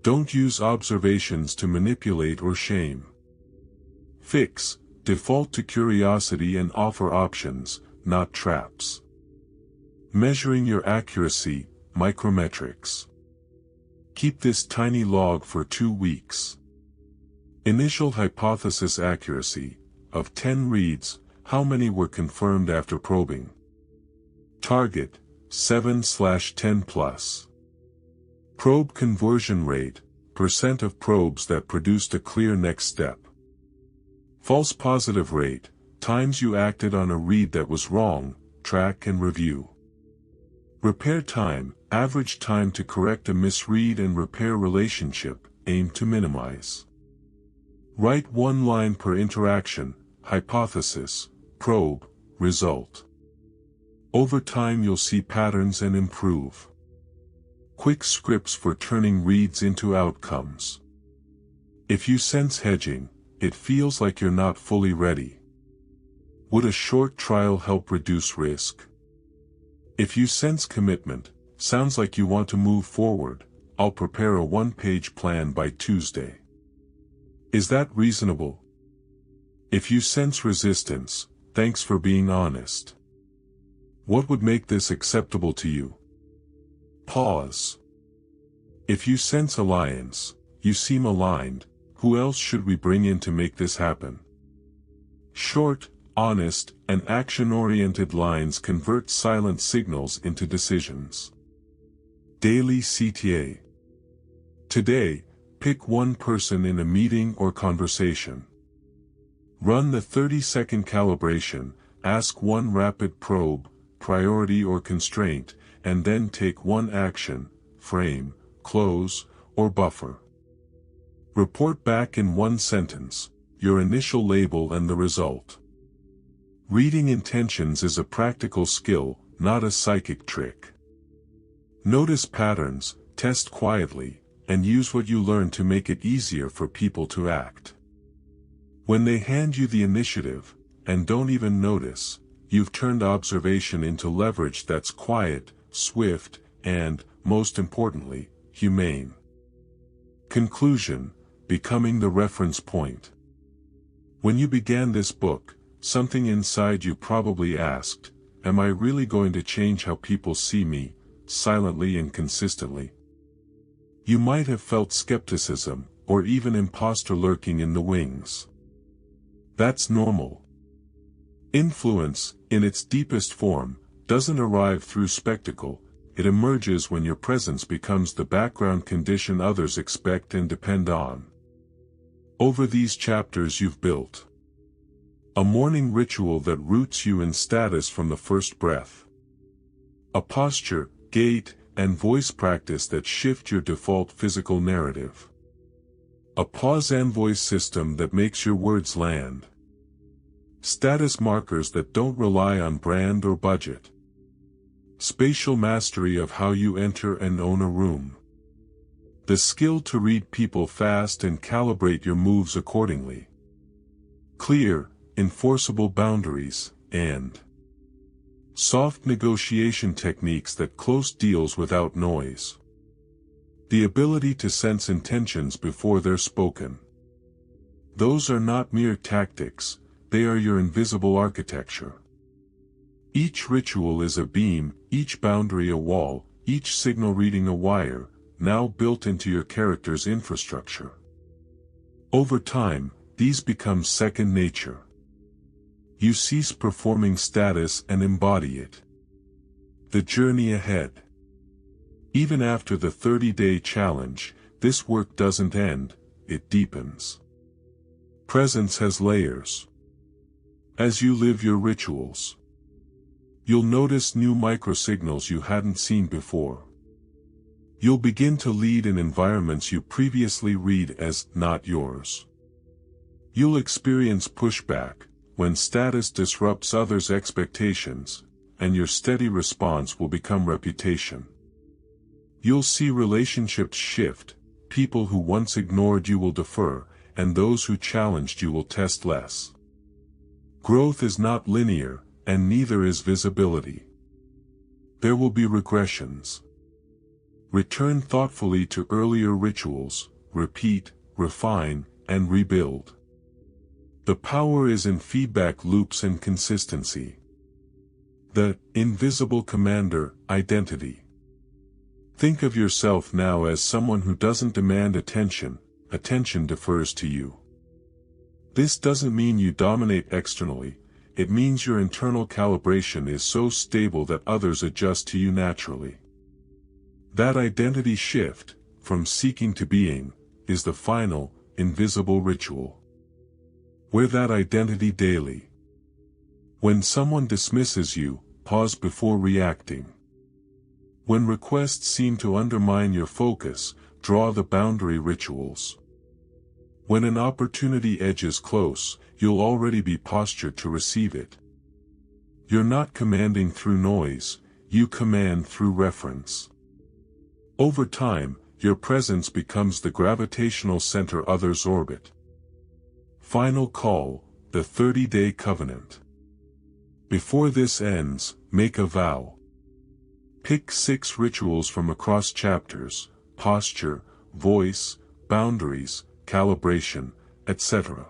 Don't use observations to manipulate or shame. Fix, default to curiosity and offer options, not traps. Measuring your accuracy, micrometrics. Keep this tiny log for 2 weeks. Initial hypothesis accuracy. Of 10 reads, how many were confirmed after probing? Target, 7/10 plus. Probe conversion rate, % of probes that produced a clear next step. False positive rate, times you acted on a read that was wrong, track and review. Repair time, average time to correct a misread and repair relationship, aim to minimize. Write 1 line per interaction, hypothesis, probe, result. Over time you'll see patterns and improve. Quick scripts for turning reads into outcomes. If you sense hedging, it feels like you're not fully ready. Would a short trial help reduce risk? If you sense commitment, sounds like you want to move forward, I'll prepare a 1-page plan by Tuesday. Is that reasonable? If you sense resistance, thanks for being honest. What would make this acceptable to you? Pause. If you sense alliance, you seem aligned, who else should we bring in to make this happen? Short, honest, and action-oriented lines convert silent signals into decisions. Daily CTA. Today, pick one person in a meeting or conversation. Run the 30-second calibration, ask one rapid probe, priority or constraint, and then take one action, frame, close, or buffer. Report back in 1 sentence, your initial label and the result. Reading intentions is a practical skill, not a psychic trick. Notice patterns, test quietly, and use what you learn to make it easier for people to act. When they hand you the initiative, and don't even notice, you've turned observation into leverage that's quiet, swift, and, most importantly, humane. Conclusion: becoming the reference point. When you began this book, something inside you probably asked, am I really going to change how people see me, silently and consistently? You might have felt skepticism, or even imposter lurking in the wings. That's normal. Influence, in its deepest form, doesn't arrive through spectacle, it emerges when your presence becomes the background condition others expect and depend on. Over these chapters you've built a morning ritual that roots you in status from the first breath. A posture, gait, and voice practice that shift your default physical narrative. A pause and voice system that makes your words land. Status markers that don't rely on brand or budget. Spatial mastery of how you enter and own a room. The skill to read people fast and calibrate your moves accordingly. Clear, enforceable boundaries, and soft negotiation techniques that close deals without noise. The ability to sense intentions before they're spoken. Those are not mere tactics, they are your invisible architecture. Each ritual is a beam, each boundary a wall, each signal reading a wire, now built into your character's infrastructure. Over time, these become second nature. You cease performing status and embody it. The journey ahead. Even after the 30-day challenge, this work doesn't end, it deepens. Presence has layers. As you live your rituals, you'll notice new microsignals you hadn't seen before. You'll begin to lead in environments you previously read as not yours. You'll experience pushback, when status disrupts others' expectations, and your steady response will become reputation. You'll see relationships shift, people who once ignored you will defer, and those who challenged you will test less. Growth is not linear, and neither is visibility. There will be regressions. Return thoughtfully to earlier rituals, repeat, refine, and rebuild. The power is in feedback loops and consistency. The invisible commander identity. Think of yourself now as someone who doesn't demand attention, attention defers to you. This doesn't mean you dominate externally, it means your internal calibration is so stable that others adjust to you naturally. That identity shift, from seeking to being, is the final, invisible ritual. Wear that identity daily. When someone dismisses you, pause before reacting. When requests seem to undermine your focus, draw the boundary rituals. When an opportunity edges close, you'll already be postured to receive it. You're not commanding through noise, you command through reference. Over time, your presence becomes the gravitational center others orbit. Final call, the 30-day covenant. Before this ends, make a vow. Pick 6 rituals from across chapters: posture, voice, boundaries, calibration, etc.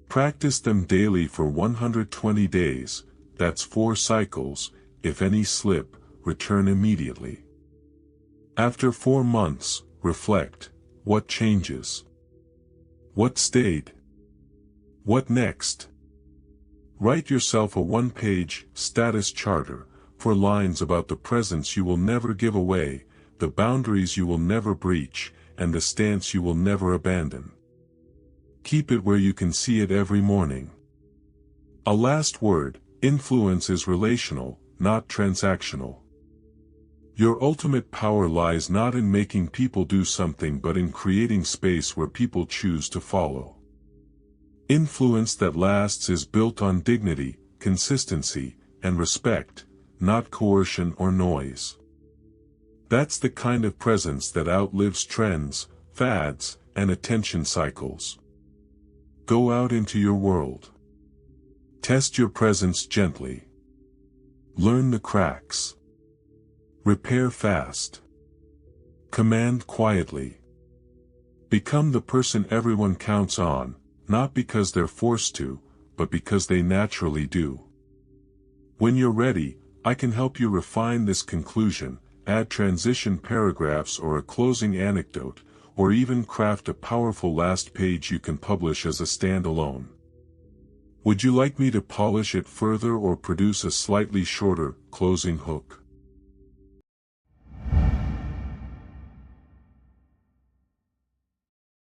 Practice them daily for 120 days, that's 4 cycles. If any slip, return immediately. After 4 months, reflect. What changes? What stayed? What next? Write yourself a 1-page status charter, 4 lines about the presence you will never give away, the boundaries you will never breach, and the stance you will never abandon. Keep it where you can see it every morning. A last word: influence is relational, not transactional. Your ultimate power lies not in making people do something but in creating space where people choose to follow. Influence that lasts is built on dignity, consistency, and respect, not coercion or noise. That's the kind of presence that outlives trends, fads, and attention cycles. Go out into your world. Test your presence gently. Learn the cracks. Repair fast. Command quietly. Become the person everyone counts on, not because they're forced to, but because they naturally do. When you're ready, I can help you refine this conclusion, add transition paragraphs or a closing anecdote, or even craft a powerful last page you can publish as a standalone. Would you like me to polish it further or produce a slightly shorter, closing hook?